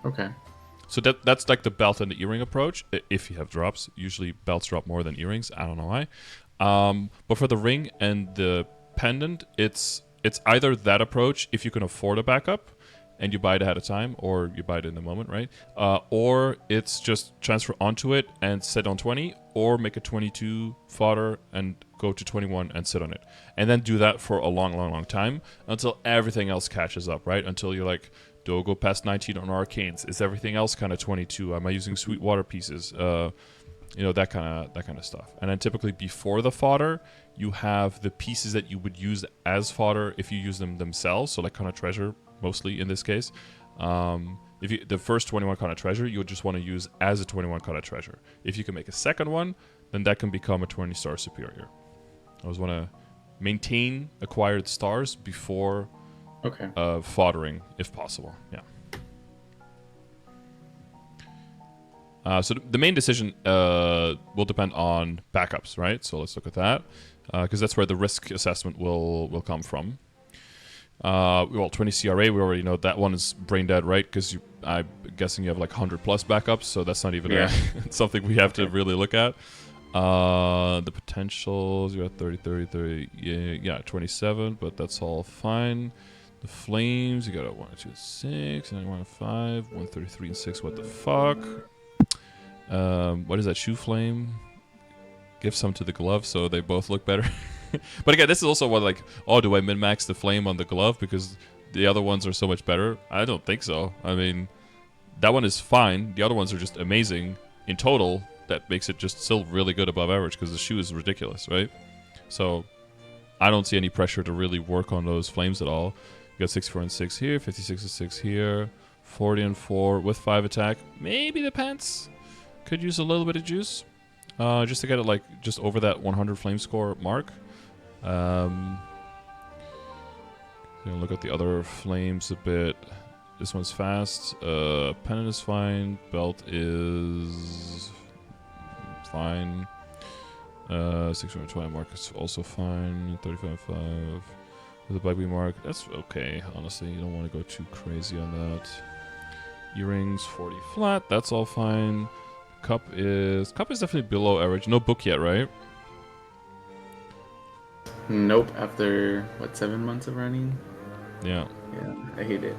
Okay. So that's like the belt and the earring approach. If you have drops, usually belts drop more than earrings. I don't know why. But for the ring and the pendant, it's either that approach if you can afford a backup, and you buy it ahead of time, or you buy it in the moment, right? Or it's just transfer onto it and sit on 20, or make a 22 fodder and go to 21 and sit on it. And then do that for a long, long, long time until everything else catches up, right? Until you're like, do I go past 19 on arcanes? Is everything else kind of 22? Am I using sweet water pieces? That kind of stuff. And then typically before the fodder, you have the pieces that you would use as fodder if you use them themselves. So like kind of treasure, mostly in this case. If you, the first 21 kind of treasure, you would just want to use as a 21 kind of treasure. If you can make a second one, then that can become a 20-star superior. I always want to maintain acquired stars before Okay. foddering, if possible. Yeah. So the main decision will depend on backups, right? So let's look at that, because that's where the risk assessment will come from. 20 CRA, we already know that one is brain dead, right? Because I'm guessing you have like 100 plus backups, so that's not even something we have to really look at. The potentials, you're at 30, yeah, 27, but that's all fine. The flames, you got a 1, 2, 6, 91, 5, 133 and 6. What the fuck? What is that? Shoe flame. Give some to the glove so they both look better. But again, this is also what like, oh, do I min-max the flame on the glove because the other ones are so much better? I don't think so. I mean, that one is fine. The other ones are just amazing. In total, that makes it just still really good above average because the shoe is ridiculous, right? So I don't see any pressure to really work on those flames at all. You got 64 and 6 here, 56 and 6 here, 40 and 4 with 5 attack. Maybe the pants could use a little bit of juice. Just to get it like just over that 100 flame score mark. Gonna look at the other flames a bit. This one's fast. Pennant is fine. Belt is fine. 620 mark is also fine. 35.5 with a bugby mark. That's okay. Honestly, you don't want to go too crazy on that. Earrings 40 flat. That's all fine. Cup is definitely below average. No book yet, right? Nope. After what, 7 months of running? Yeah. Yeah, I hate it.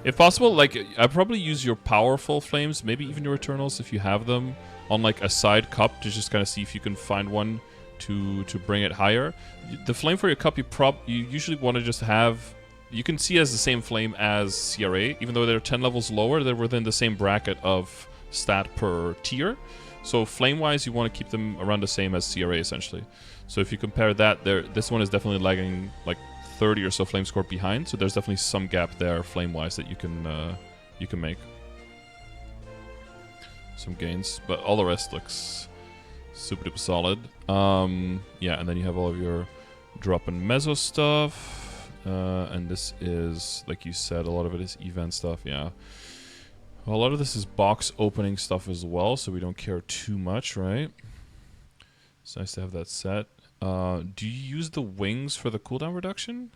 If possible, like I'd probably use your powerful flames, maybe even your Eternals if you have them, on like a side cup to just kind of see if you can find one to bring it higher. The flame for your cup, you usually want to just have. You can see as the same flame as CRA, even though they're 10 levels lower. They're within the same bracket of stat per tier. So flame-wise, you want to keep them around the same as CRA essentially. So if you compare that, this one is definitely lagging like 30 or so flame score behind. So there's definitely some gap there flame-wise that you can make some gains. But all the rest looks super duper solid. Yeah, and then you have all of your drop and meso stuff. And this is, like you said, a lot of it is event stuff. Yeah. Well, a lot of this is box opening stuff as well, so we don't care too much, right? It's nice to have that set. Do you use the wings for the cooldown reduction?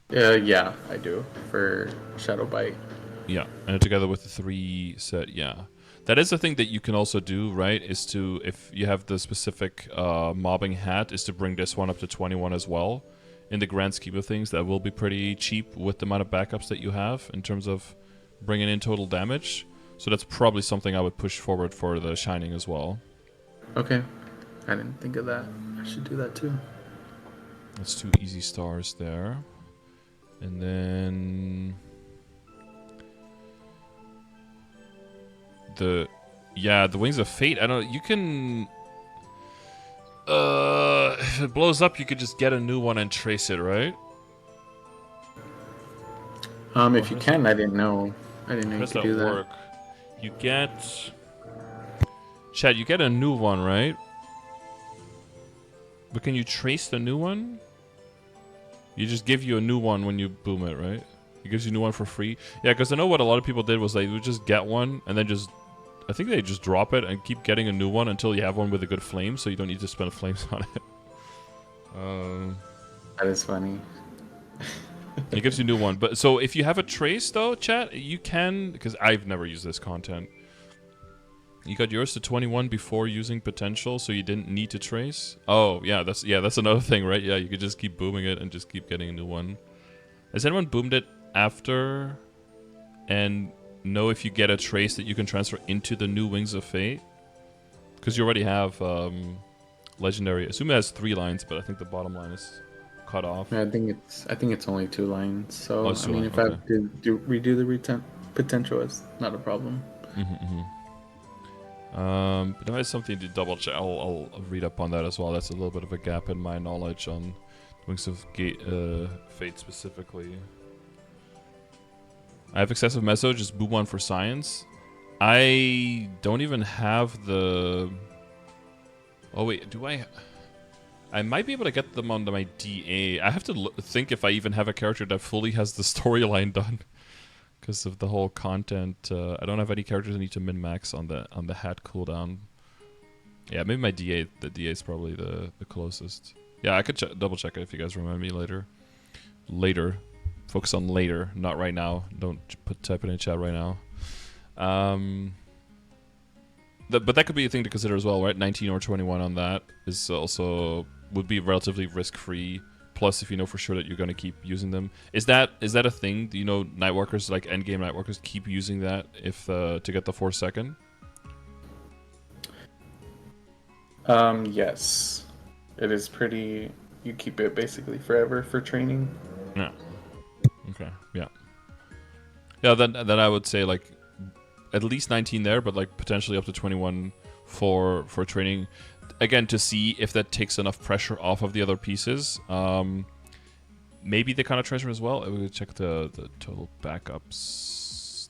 Yeah, I do for Shadow Bite. Yeah, and together with the 3 set, yeah. That is the thing that you can also do, right? Is to, if you have the specific mobbing hat, is to bring this one up to 21 as well. In the grand scheme of things, that will be pretty cheap with the amount of backups that you have in terms of bringing in total damage. So that's probably something I would push forward for the Shining as well. Okay. I didn't think of that. I should do that too. That's 2 easy stars there. And then the Wings of Fate. I don't know, you can if it blows up, you could just get a new one and trace it, right? If you can, I didn't know. I didn't know you could do that. Work? You get Chad, you get a new one, right? But can you trace the new one? You just give you a new one when you boom it, right? It gives you a new one for free. Yeah, because I know what a lot of people did was they would just get one and then just, I think they just drop it and keep getting a new one until you have one with a good flame, so you don't need to spend flames on it. That is funny. It gives you a new one. But so if you have a trace though, chat, you can, because I've never used this content. You got yours to 21 before using potential, so you didn't need to trace. Oh, yeah, that's another thing, right? Yeah, you could just keep booming it and just keep getting a new one. Has anyone boomed it after and know if you get a trace that you can transfer into the new Wings of Fate? Because you already have legendary. I assume it has 3 lines, but I think the bottom line is cut off. Yeah, I think it's only 2 lines. So Oh, I mean, if I have to redo the potential, it's not a problem. But there is something to double check. I'll read up on that as well. That's a little bit of a gap in my knowledge on Wings of Fate specifically. I have excessive meso, just boom one for science. I don't even have the... Oh wait, do I... I might be able to get them on my DA. I have to think if I even have a character that fully has the storyline done. Because of the whole content, I don't have any characters I need to min-max on the hat cooldown. Yeah, maybe my DA. The DA is probably the closest. Yeah, I could double check it if you guys remind me later. Later, focus on later, not right now. Don't type it in chat right now. But that could be a thing to consider as well, right? 19 or 21 on that is also would be relatively risk-free. Plus, if you know for sure that you're going to keep using them, is that a thing? Do you know Nightwalkers, like endgame Nightwalkers, keep using that if to get the 4 second? Yes. It is pretty. You keep it basically forever for training. Yeah. Okay. Yeah. Yeah. Then I would say like at least 19 there, but like potentially up to 21 for training. Again, to see if that takes enough pressure off of the other pieces. Maybe the kind of treasure as well. We would check the total backups.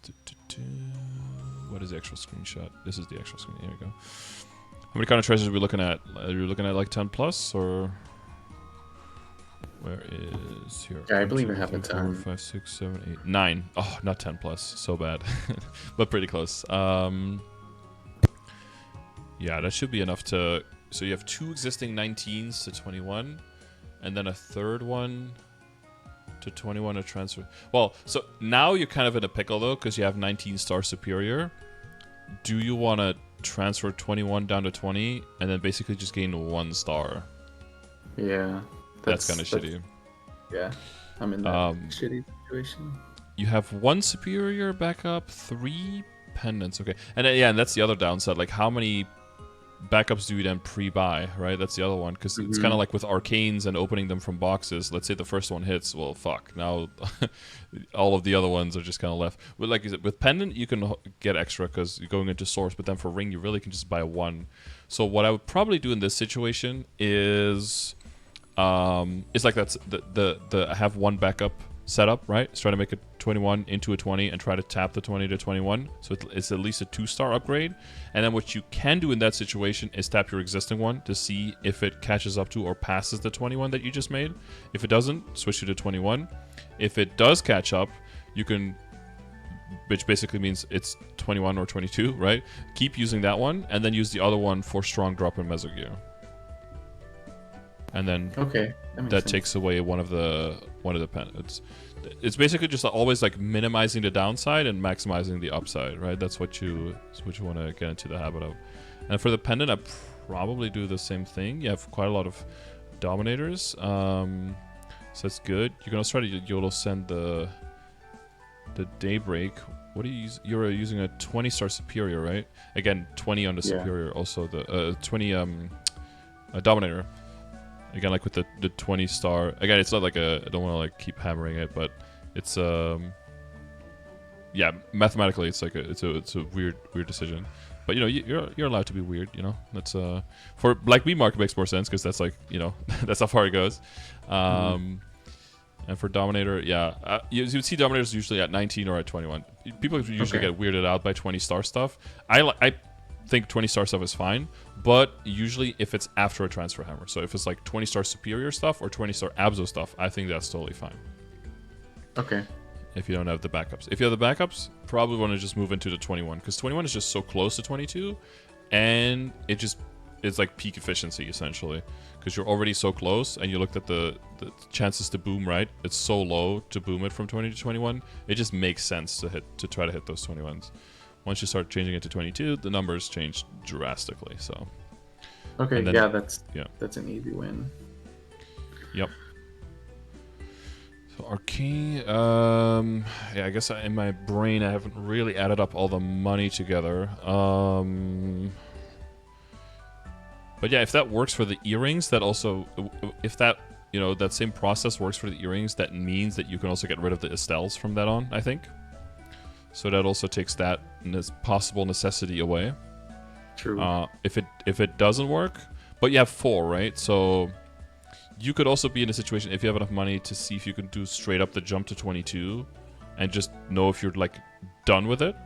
What is the actual screenshot? This is the actual screen. Here we go. How many kind of treasures are we looking at? Are you looking at like 10 plus or where is here? Yeah, I 1, believe 2, I have 3, a 4, ton. 5, 6, 7, 8, 9. Oh, not 10 plus. So bad, but pretty close. Yeah, that should be enough to. So you have 2 existing 19s to 21, and then a third one to 21 to transfer. Well, so now you're kind of in a pickle though, because you have 19 star superior. Do you want to transfer 21 down to 20 and then basically just gain 1 star? Yeah. That's kind of shitty. Yeah. I'm in that shitty situation. You have 1 superior backup, 3 pendants. Okay. And then, yeah, and that's the other downside. Like, how many backups do you then pre-buy, right? That's the other one, because it's kind of like with arcanes and opening them from boxes. Let's say the first one hits, well, fuck. Now, all of the other ones are just kind of left. But like with pendant, you can get extra because you're going into source. But then for ring, you really can just buy 1. So what I would probably do in this situation is, it's like that's the I have 1 backup setup, right? It's trying to make a 21 into a 20 and try to tap the 20 to 21. So it's at least a 2-star upgrade. And then what you can do in that situation is tap your existing one to see if it catches up to or passes the 21 that you just made. If it doesn't, switch to the 21. If it does catch up, you can, which basically means it's 21 or 22, right? Keep using that one and then use the other one for strong drop and meso gear. And then okay, that takes away one of the pendants. It's basically just always like minimizing the downside and maximizing the upside, right? That's what you want to get into the habit of. And for the pendant, I probably do the same thing. You have quite a lot of dominators, so that's good. You can also try to YOLO send the daybreak. What do you use? You're using a 20-star superior, right? Again, 20 on the superior. Also the 20 a dominator. Again, like with the 20-star. Again, it's not like I don't want to like keep hammering it, but it's yeah, mathematically it's like it's a weird decision. But you know, you're allowed to be weird. You know, that's for like me, Mark, it makes more sense because that's like, you know, that's how far it goes. And for Dominator, yeah, you see Dominators usually at 19 or at 21. People usually get weirded out by 20-star stuff. I think 20-star stuff is fine, but usually if it's after a transfer hammer, so if it's like 20-star superior stuff or 20-star abso stuff, I think that's totally fine. Okay. If you don't have the backups. If you have the backups, probably want to just move into the 21, because 21 is just so close to 22, and it's like peak efficiency essentially, because you're already so close, and you looked at the chances to boom, right? It's so low to boom it from 20 to 21. It just makes sense to try to hit those 21s. Once you start changing it to 22, the numbers change drastically. So, okay, then, yeah, that's an easy win. Yep. So arcane, yeah, I guess in my brain I haven't really added up all the money together. But yeah, if that works for the earrings, that also, if that, you know, that same process works for the earrings, that means that you can also get rid of the Estelles from that on, I think. So that also takes that possible necessity away. True. If it doesn't work, but you have 4, right? So you could also be in a situation, if you have enough money, to see if you can do straight up the jump to 22 and just know if you're like done with it.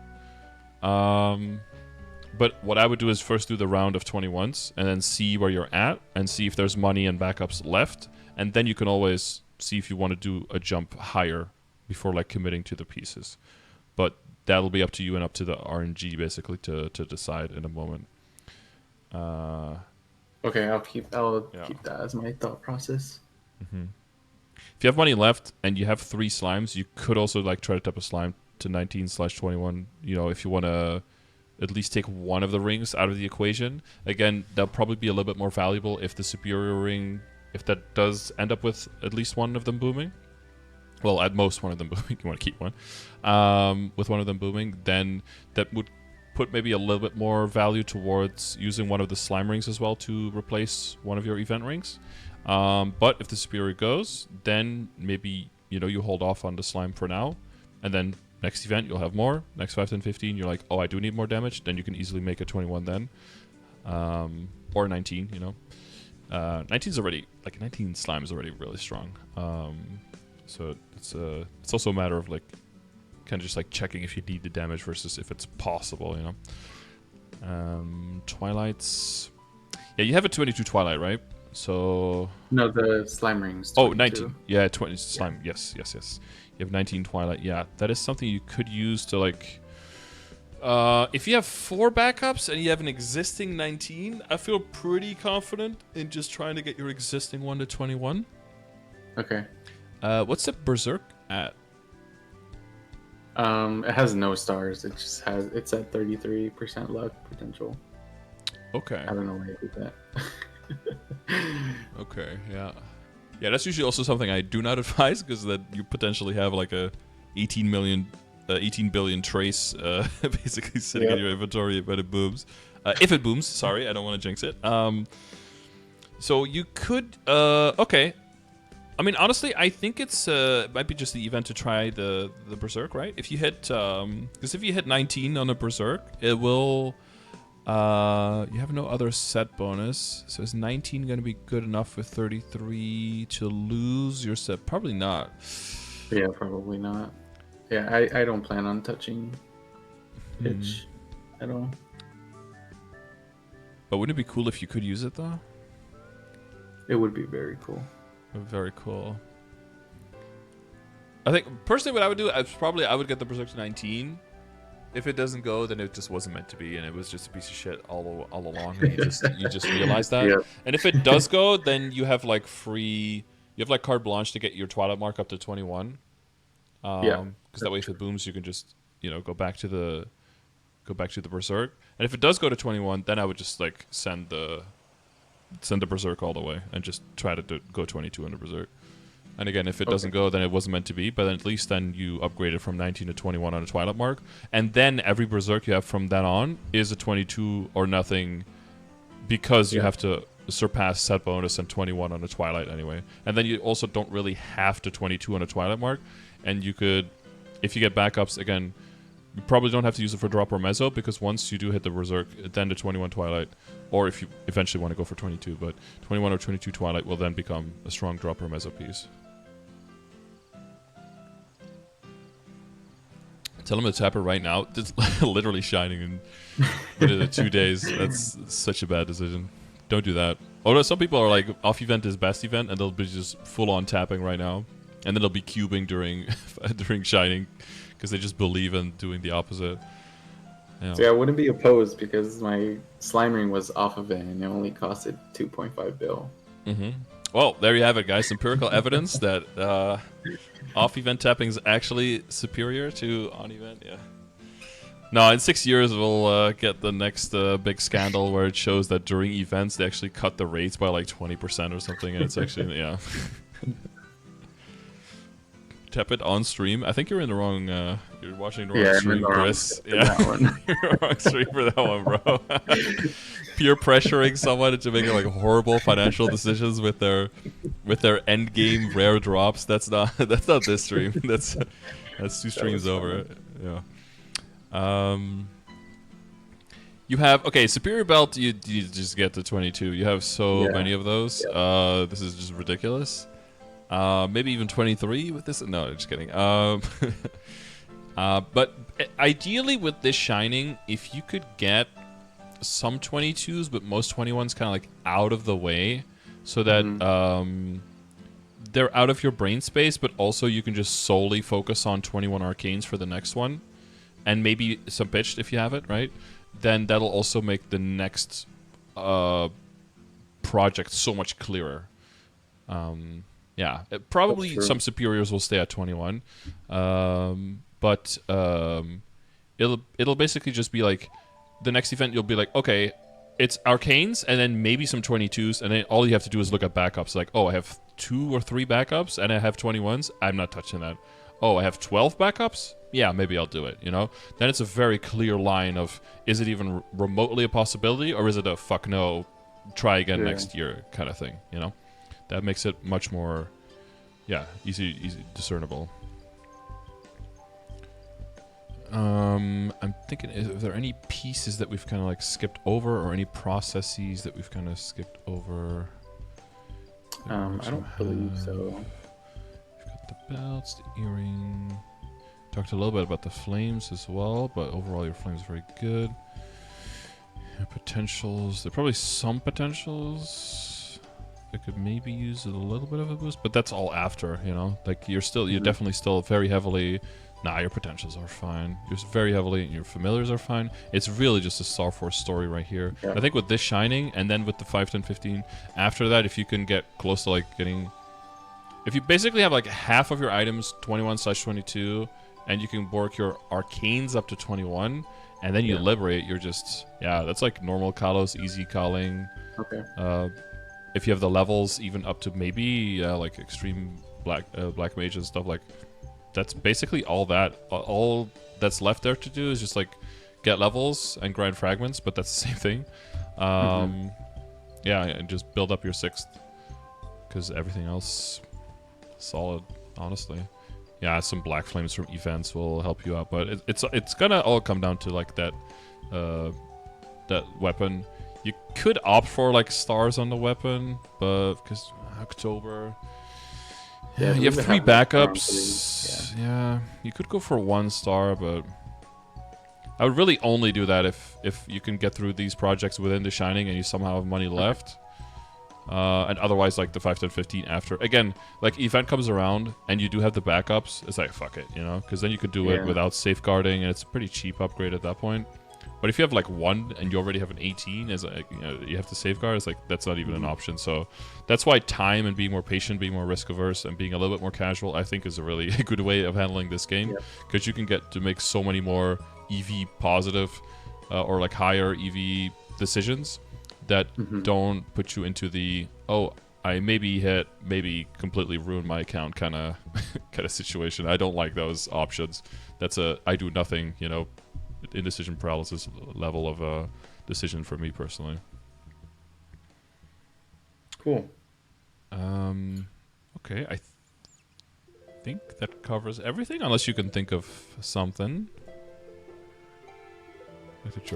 But what I would do is first do the round of 21s and then see where you're at and see if there's money and backups left, and then you can always see if you want to do a jump higher before like committing to the pieces. But that'll be up to you and up to the RNG basically to decide in a moment. Okay, I'll keep that as my thought process. Mm-hmm. If you have money left and you have 3 slimes, you could also like try to tap a slime to 19/21. You know, if you want to at least take one of the rings out of the equation. Again, that'll probably be a little bit more valuable if the superior ring, if that does end up with at least one of them booming. Well, at most one of them booming. You want to keep one. With one of them booming, then that would put maybe a little bit more value towards using one of the slime rings as well to replace one of your event rings. But if the superior goes, then maybe, you hold off on the slime for now. And then next event, you'll have more. Next 5, 10, 15, you're like, oh, I do need more damage. Then you can easily make a 21 then. Or 19, 19's already, 19 slime is already really strong. So it's also a matter of kind of just checking if you need the damage versus if it's possible, Twilights. Yeah, you have a 22 Twilight, right? So No, the slime rings. 22. Oh, 19. Yeah, 20 slime. Yeah. Yes. You have 19 Twilight. Yeah, that is something you could use to if you have 4 backups and you have an existing 19, I feel pretty confident in just trying to get your existing one to 21. Okay. What's the Berserk at? It has no stars. It's at 33% luck potential. Okay. I don't know why I did that. Okay, yeah. Yeah, that's usually also something I do not advise, because that you potentially have a 18 billion trace basically sitting in your inventory when it booms. If it booms, sorry, I don't want to jinx it. So you could, okay. I mean, honestly, I think it might be just the event to try the Berserk, right? If you hit, because if you hit 19 on a Berserk, it will, you have no other set bonus. So is 19 going to be good enough with 33 to lose your set? Probably not. Yeah, probably not. Yeah, I don't plan on touching pitch at all. But wouldn't it be cool if you could use it, though? It would be very cool. Very cool. I think personally, what I would do is I would get the Berserk to 19. If it doesn't go, then it just wasn't meant to be, and it was just a piece of shit all along. And you just realize that. Yeah. And if it does go, then you have free. You have carte blanche to get your Twilight mark up to 21. Because that way, if it booms, you can just go back to the Berserk. And if it does go to 21, then I would just send the Berserk all the way and just try to go 22 on the Berserk. And again, if it doesn't go, then it wasn't meant to be. But at least then you upgrade it from 19 to 21 on a Twilight mark. And then every Berserk you have from then on is a 22 or nothing, because you have to surpass set bonus and 21 on a Twilight anyway. And then you also don't really have to 22 on a Twilight mark. And you could, if you get backups, again, you probably don't have to use it for drop or mezzo, because once you do hit the Berserk, then the 21 Twilight, or if you eventually want to go for 22, but 21 or 22 Twilight will then become a strong drop or mezzo piece. Tell him to tap it right now. It's literally shining in 2 days. That's such a bad decision. Don't do that. Although some people are off event is best event, and they'll be just full on tapping right now, and then they'll be cubing during shining, because they just believe in doing the opposite. Yeah. So I wouldn't be opposed, because my slime ring was off of it and it only costed 2.5 bill. Mm-hmm. Well, there you have it, guys. Empirical evidence that off-event tapping is actually superior to on-event. Yeah. No, in 6 years we'll get the next big scandal where it shows that during events they actually cut the rates by 20% or something, and it's actually Tap it on stream. I think you're in the wrong. You're watching the wrong stream, Chris. Yeah, you're in the wrong stream for that one, bro. Peer pressuring someone into making horrible financial decisions with their end game rare drops. That's not this stream. That's 2 streams over. Yeah. You have superior belt. You just get to 22. You have so many of those. Yeah. This is just ridiculous. Maybe even 23 with this. No, just kidding. But ideally with this shining, if you could get some 22s, but most 21s kind of out of the way, so that they're out of your brain space, but also you can just solely focus on 21 arcanes for the next one, and maybe some pitched if you have it, right? Then that'll also make the next project so much clearer. Yeah, probably some superiors will stay at 21, but it'll basically just be the next event. You'll be okay, it's arcanes and then maybe some 22s, and then all you have to do is look at backups. Oh, I have 2 or 3 backups and I have 21s. I'm not touching that. oh, I have 12 backups? Yeah, maybe I'll do it, you know? Then it's a very clear line of, is it even remotely a possibility, or is it a fuck no, try again next year kind of thing, you know? That makes it much more, easy discernible. I'm thinking, is there any pieces that we've kind of like skipped over, or any processes that we've kind of skipped over? I don't believe so. We've got the belts, the earring. Talked a little bit about the flames as well, but overall your flames are very good. Your potentials, there are probably some potentials that could maybe use a little bit of a boost, but that's all after, you know? Like you're definitely still very heavily, your potentials are fine. You're very heavily, your familiars are fine. It's really just a Star Force story right here. Yeah. I think with this shining, and then with the 5, 10, 15, after that, if you can get close to like getting, if you basically have like half of your items 21/22, and you can work your arcanes up to 21, and then you liberate, you're just, that's like normal Kalos, easy calling. Okay. If you have the levels even up to maybe like extreme black mage and stuff, like that's basically all that's left there to do is just like get levels and grind fragments, but that's the same thing. And just build up your 6th, because everything else solid, honestly. Yeah, some black flames from events will help you out, but it's gonna all come down to like that weapon. You could opt for like stars on the weapon, but because October, you have 3 backups. Yeah, you could go for 1 star, but I would really only do that if you can get through these projects within the Shining and you somehow have money left. And otherwise, like the 5, 10, 15 after. Again, like event comes around and you do have the backups, it's like, fuck it, you know? Because then you could do it without safeguarding, and it's a pretty cheap upgrade at that point. But if you have like 1 and you already have an 18, as you have to safeguard, it's like, that's not even an option. So that's why time and being more patient, being more risk averse, and being a little bit more casual, I think is a really good way of handling this game. Because you can get to make so many more EV positive or like higher EV decisions that don't put you into the, I maybe completely ruin my account kind of situation. I don't like those options. That's I do nothing, you know, indecision paralysis level of a decision for me personally. Cool. Okay, I think that covers everything, unless you can think of something.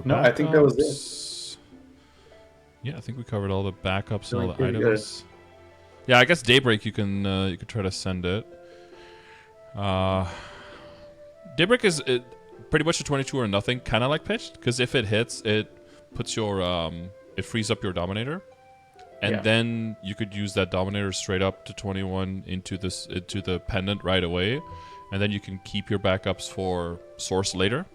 No, I think that was it. Yeah, I think we covered all the backups and all the items. Good. Yeah, I guess Daybreak you could try to send it. Daybreak is pretty much a 22 or nothing, kind of like pitched, because if it hits, it puts your it frees up your Dominator, and then you could use that Dominator straight up to 21 into the pendant right away, and then you can keep your backups for Source later.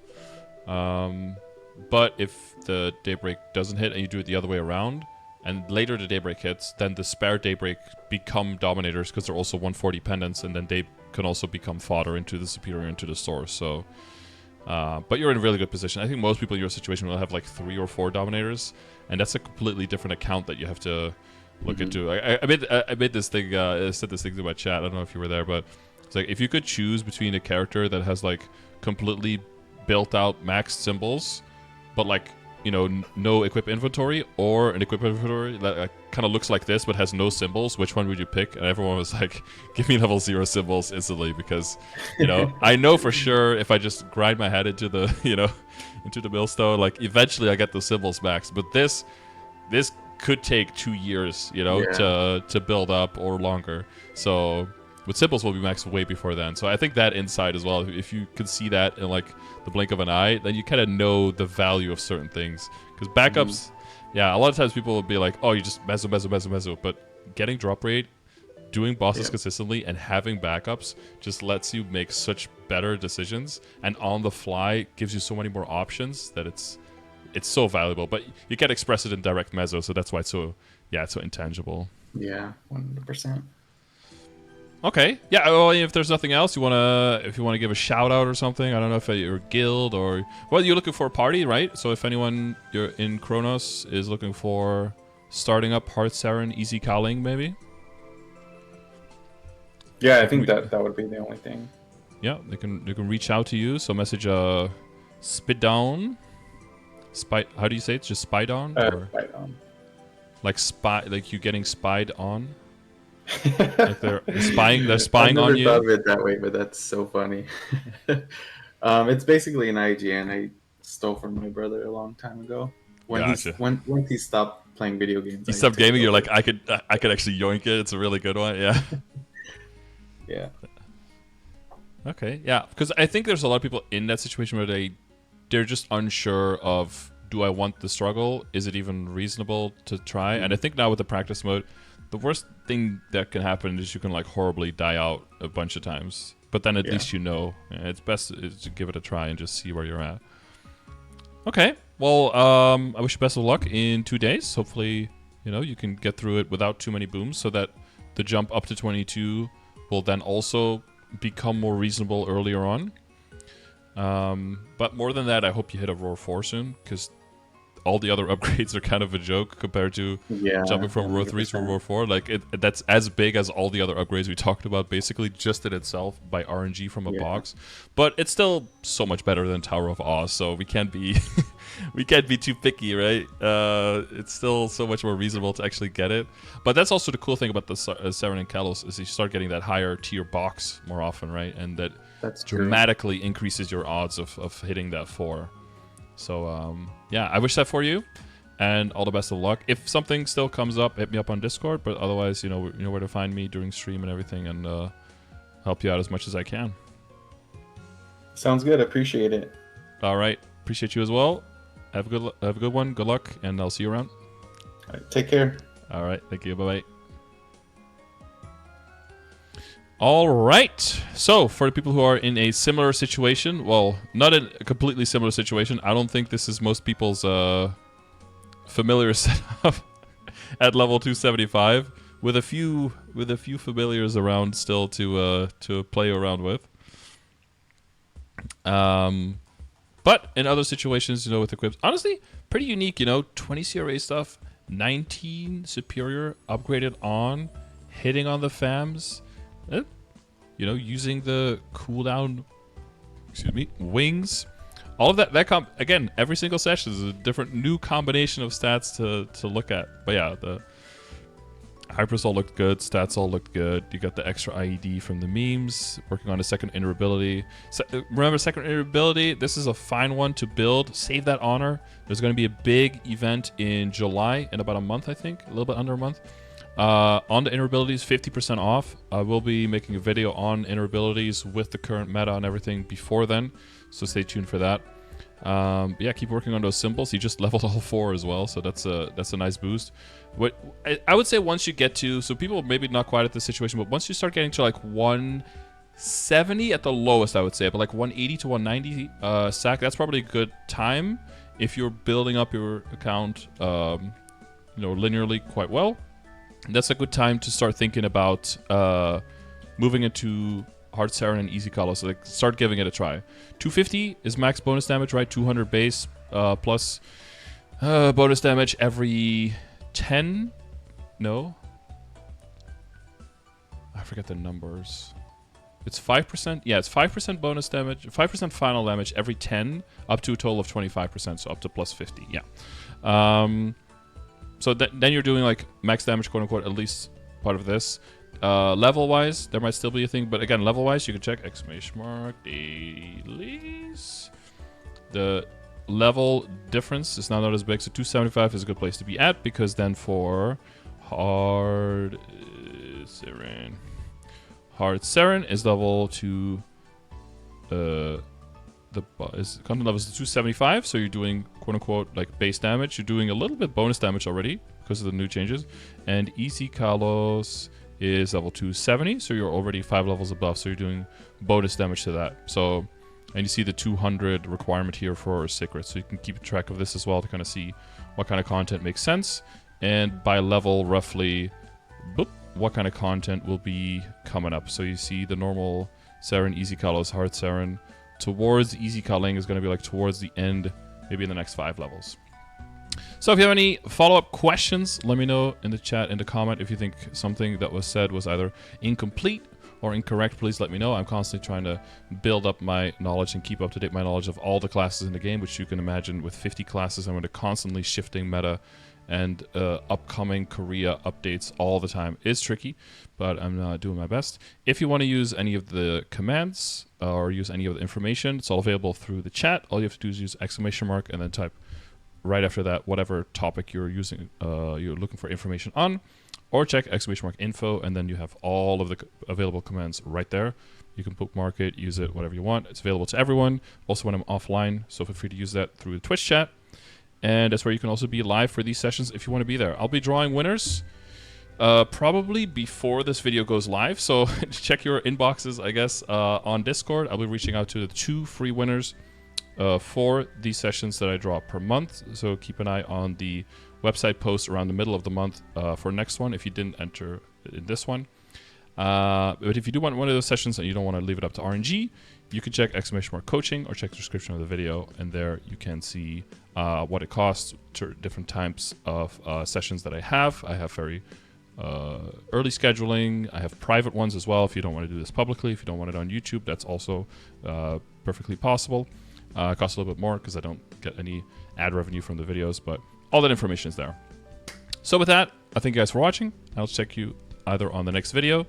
But if the Daybreak doesn't hit and you do it the other way around, and later the Daybreak hits, then the spare Daybreak become Dominators because they're also 140 pendants, and then they can also become fodder into the Superior, into the Source. So, but you're in a really good position. I think most people in your situation will have like 3 or 4 Dominators, and that's a completely different account that you have to look into. I made this thing, I said this thing to my chat, I don't know if you were there, but it's like, if you could choose between a character that has like completely built out maxed symbols, but like, you know, no equip inventory, or an equip inventory that kind of looks like this but has no symbols, which one would you pick? And everyone was like, give me level 0 symbols instantly, because, you know, I know for sure if I just grind my head into the, you know, into the millstone, like eventually I get the symbols max. But this could take 2 years, you know, to build up, or longer. So with symbols will be maxed way before then. So I think that insight as well, if you can see that in like the blink of an eye, then you kind of know the value of certain things. Because backups, a lot of times people will be like, oh, you just mezzo. But getting drop rate, doing bosses consistently, and having backups just lets you make such better decisions. And on the fly gives you so many more options that it's so valuable. But you can't express it in direct mezzo, so that's why it's so intangible. Yeah, 100%. Okay. Yeah. Well, if there's nothing else, if you wanna give a shout out or something, I don't know if you're a guild or you're looking for a party, right? So if anyone you're in Kronos is looking for starting up Heart Seren Easy Calling, maybe. Yeah, I think that would be the only thing. yeah, they can reach out to you. So message spit down. Spy. How do you say it? Just spy down or Right on. like spy, like you getting spied on. Like they're spying. They're I've spying never on thought you. of it that way, but that's so funny. It's basically an IGN I stole from my brother a long time ago. Gotcha. Once he stopped playing video games, You I stop took it gaming. You're over. like, I could actually yoink it. It's a really good one. Yeah. Yeah. Okay. Yeah. Because I think there's a lot of people in that situation where they're just unsure of, do I want the struggle? Is it even reasonable to try? And I think now with the practice mode, the worst thing that can happen is you can like horribly die out a bunch of times. But then at least you know. It's best to give it a try and just see where you're at. Okay. Well, I wish you best of luck in 2 days. Hopefully, you can get through it without too many booms so that the jump up to 22 will then also become more reasonable earlier on. But more than that, I hope you hit a Roar 4 soon, because all the other upgrades are kind of a joke compared to jumping from Roar 3 to Roar 4. Like, that's as big as all the other upgrades we talked about, basically, just in itself by RNG from a box. But it's still so much better than Tower of Oz, so we can't be we can't be too picky, right? It's still so much more reasonable to actually get it. But that's also the cool thing about the Seren and Kalos, is you start getting that higher tier box more often, right? And that's dramatically increases your odds of hitting that 4. So, yeah, I wish that for you, and all the best of luck. If something still comes up, hit me up on Discord, but otherwise, you know where to find me during stream and everything, and help you out as much as I can. Sounds good. Appreciate it. All right. Appreciate you as well. Have a good one. Good luck, and I'll see you around. All right, take care. All right. Thank you. Bye-bye. All right. So, for the people who are in a similar situation, well, not in a completely similar situation, I don't think this is most people's familiar setup at level 275, with a few familiars around still to play around with. But in other situations, with equips, honestly, pretty unique. 20 CRA stuff, 19 superior, upgraded on, hitting on the FAMs. Using the cooldown, wings, all of that again, every single session is a different new combination of stats to look at. But yeah, the hypers all looked good, stats all looked good. You got the extra IED from the memes, working on a second ability. So, remember, second ability, this is a fine one to build. Save that honor. There's going to be a big event in July, in about a month, I think, a little bit under a month. On the inner abilities, 50% off. I will be making a video on inner abilities with the current meta and everything before then, so stay tuned for that. Yeah, keep working on those symbols. He just leveled all 4 as well, so that's a nice boost. What I would say, once you get to, so people maybe not quite at this situation, but once you start getting to like 170 at the lowest, I would say, but like 180 to 190 sack, that's probably a good time if you're building up your account, linearly quite well. That's a good time to start thinking about moving into Hard Seren and Easy Kalos. So like, start giving it a try. 250 is max bonus damage, right? 200 base plus bonus damage every 10. No, I forget the numbers. It's 5%. Yeah, it's 5% bonus damage, 5% final damage every 10, up to a total of 25%. So up to plus 50. Yeah. So then you're doing like max damage, quote unquote, at least part of this. Level wise, there might still be a thing, but again, level wise, you can check dailies. The level difference is now not as big, so 275 is a good place to be at, because then for Hard Seren is level to content level is 275, so you're doing quote unquote like base damage. You're doing a little bit bonus damage already because of the new changes. And Easy Kalos is level 270, so you're already 5 levels above, so you're doing bonus damage to that. So, and you see the 200 requirement here for Secret, so you can keep track of this as well to kind of see what kind of content makes sense, and by level roughly what kind of content will be coming up. So you see the normal Seren, Easy Kalos, Hard Seren. Towards easy culling is going to be like towards the end, maybe in the next 5 levels. So if you have any follow-up questions, let me know in the chat, in the comment, if you think something that was said was either incomplete or incorrect, please let me know. I'm constantly trying to build up my knowledge and keep up to date my knowledge of all the classes in the game, which you can imagine with 50 classes, I'm going to constantly shifting meta and upcoming Korea updates all the time. It's tricky, but I'm doing my best. If you want to use any of the commands or use any of the information, it's all available through the chat. All you have to do is use exclamation mark and then type right after that whatever topic you're using, you're looking for information on, or check exclamation mark info, and then you have all of the available commands right there. You can bookmark it, use it, whatever you want. It's available to everyone, also when I'm offline, so feel free to use that through the Twitch chat. And that's where you can also be live for these sessions if you want to be there. I'll be drawing winners probably before this video goes live, so check your inboxes, I guess, on Discord. I'll be reaching out to the 2 free winners for these sessions that I draw per month, so keep an eye on the website post around the middle of the month for next one if you didn't enter in this one. But if you do want one of those sessions and you don't want to leave it up to RNG, you can check exclamation mark coaching or check the description of the video, and there you can see what it costs to different types of sessions that I have. I have very early scheduling. I have private ones as well if you don't want to do this publicly. If you don't want it on YouTube, that's also perfectly possible. It costs a little bit more because I don't get any ad revenue from the videos, but all that information is there. So with that, I thank you guys for watching. I'll check you either on the next video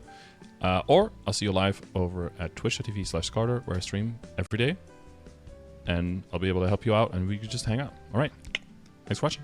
or I'll see you live over at twitch.tv/Scardor, where I stream every day, and I'll be able to help you out and we can just hang out. All right. Thanks for watching.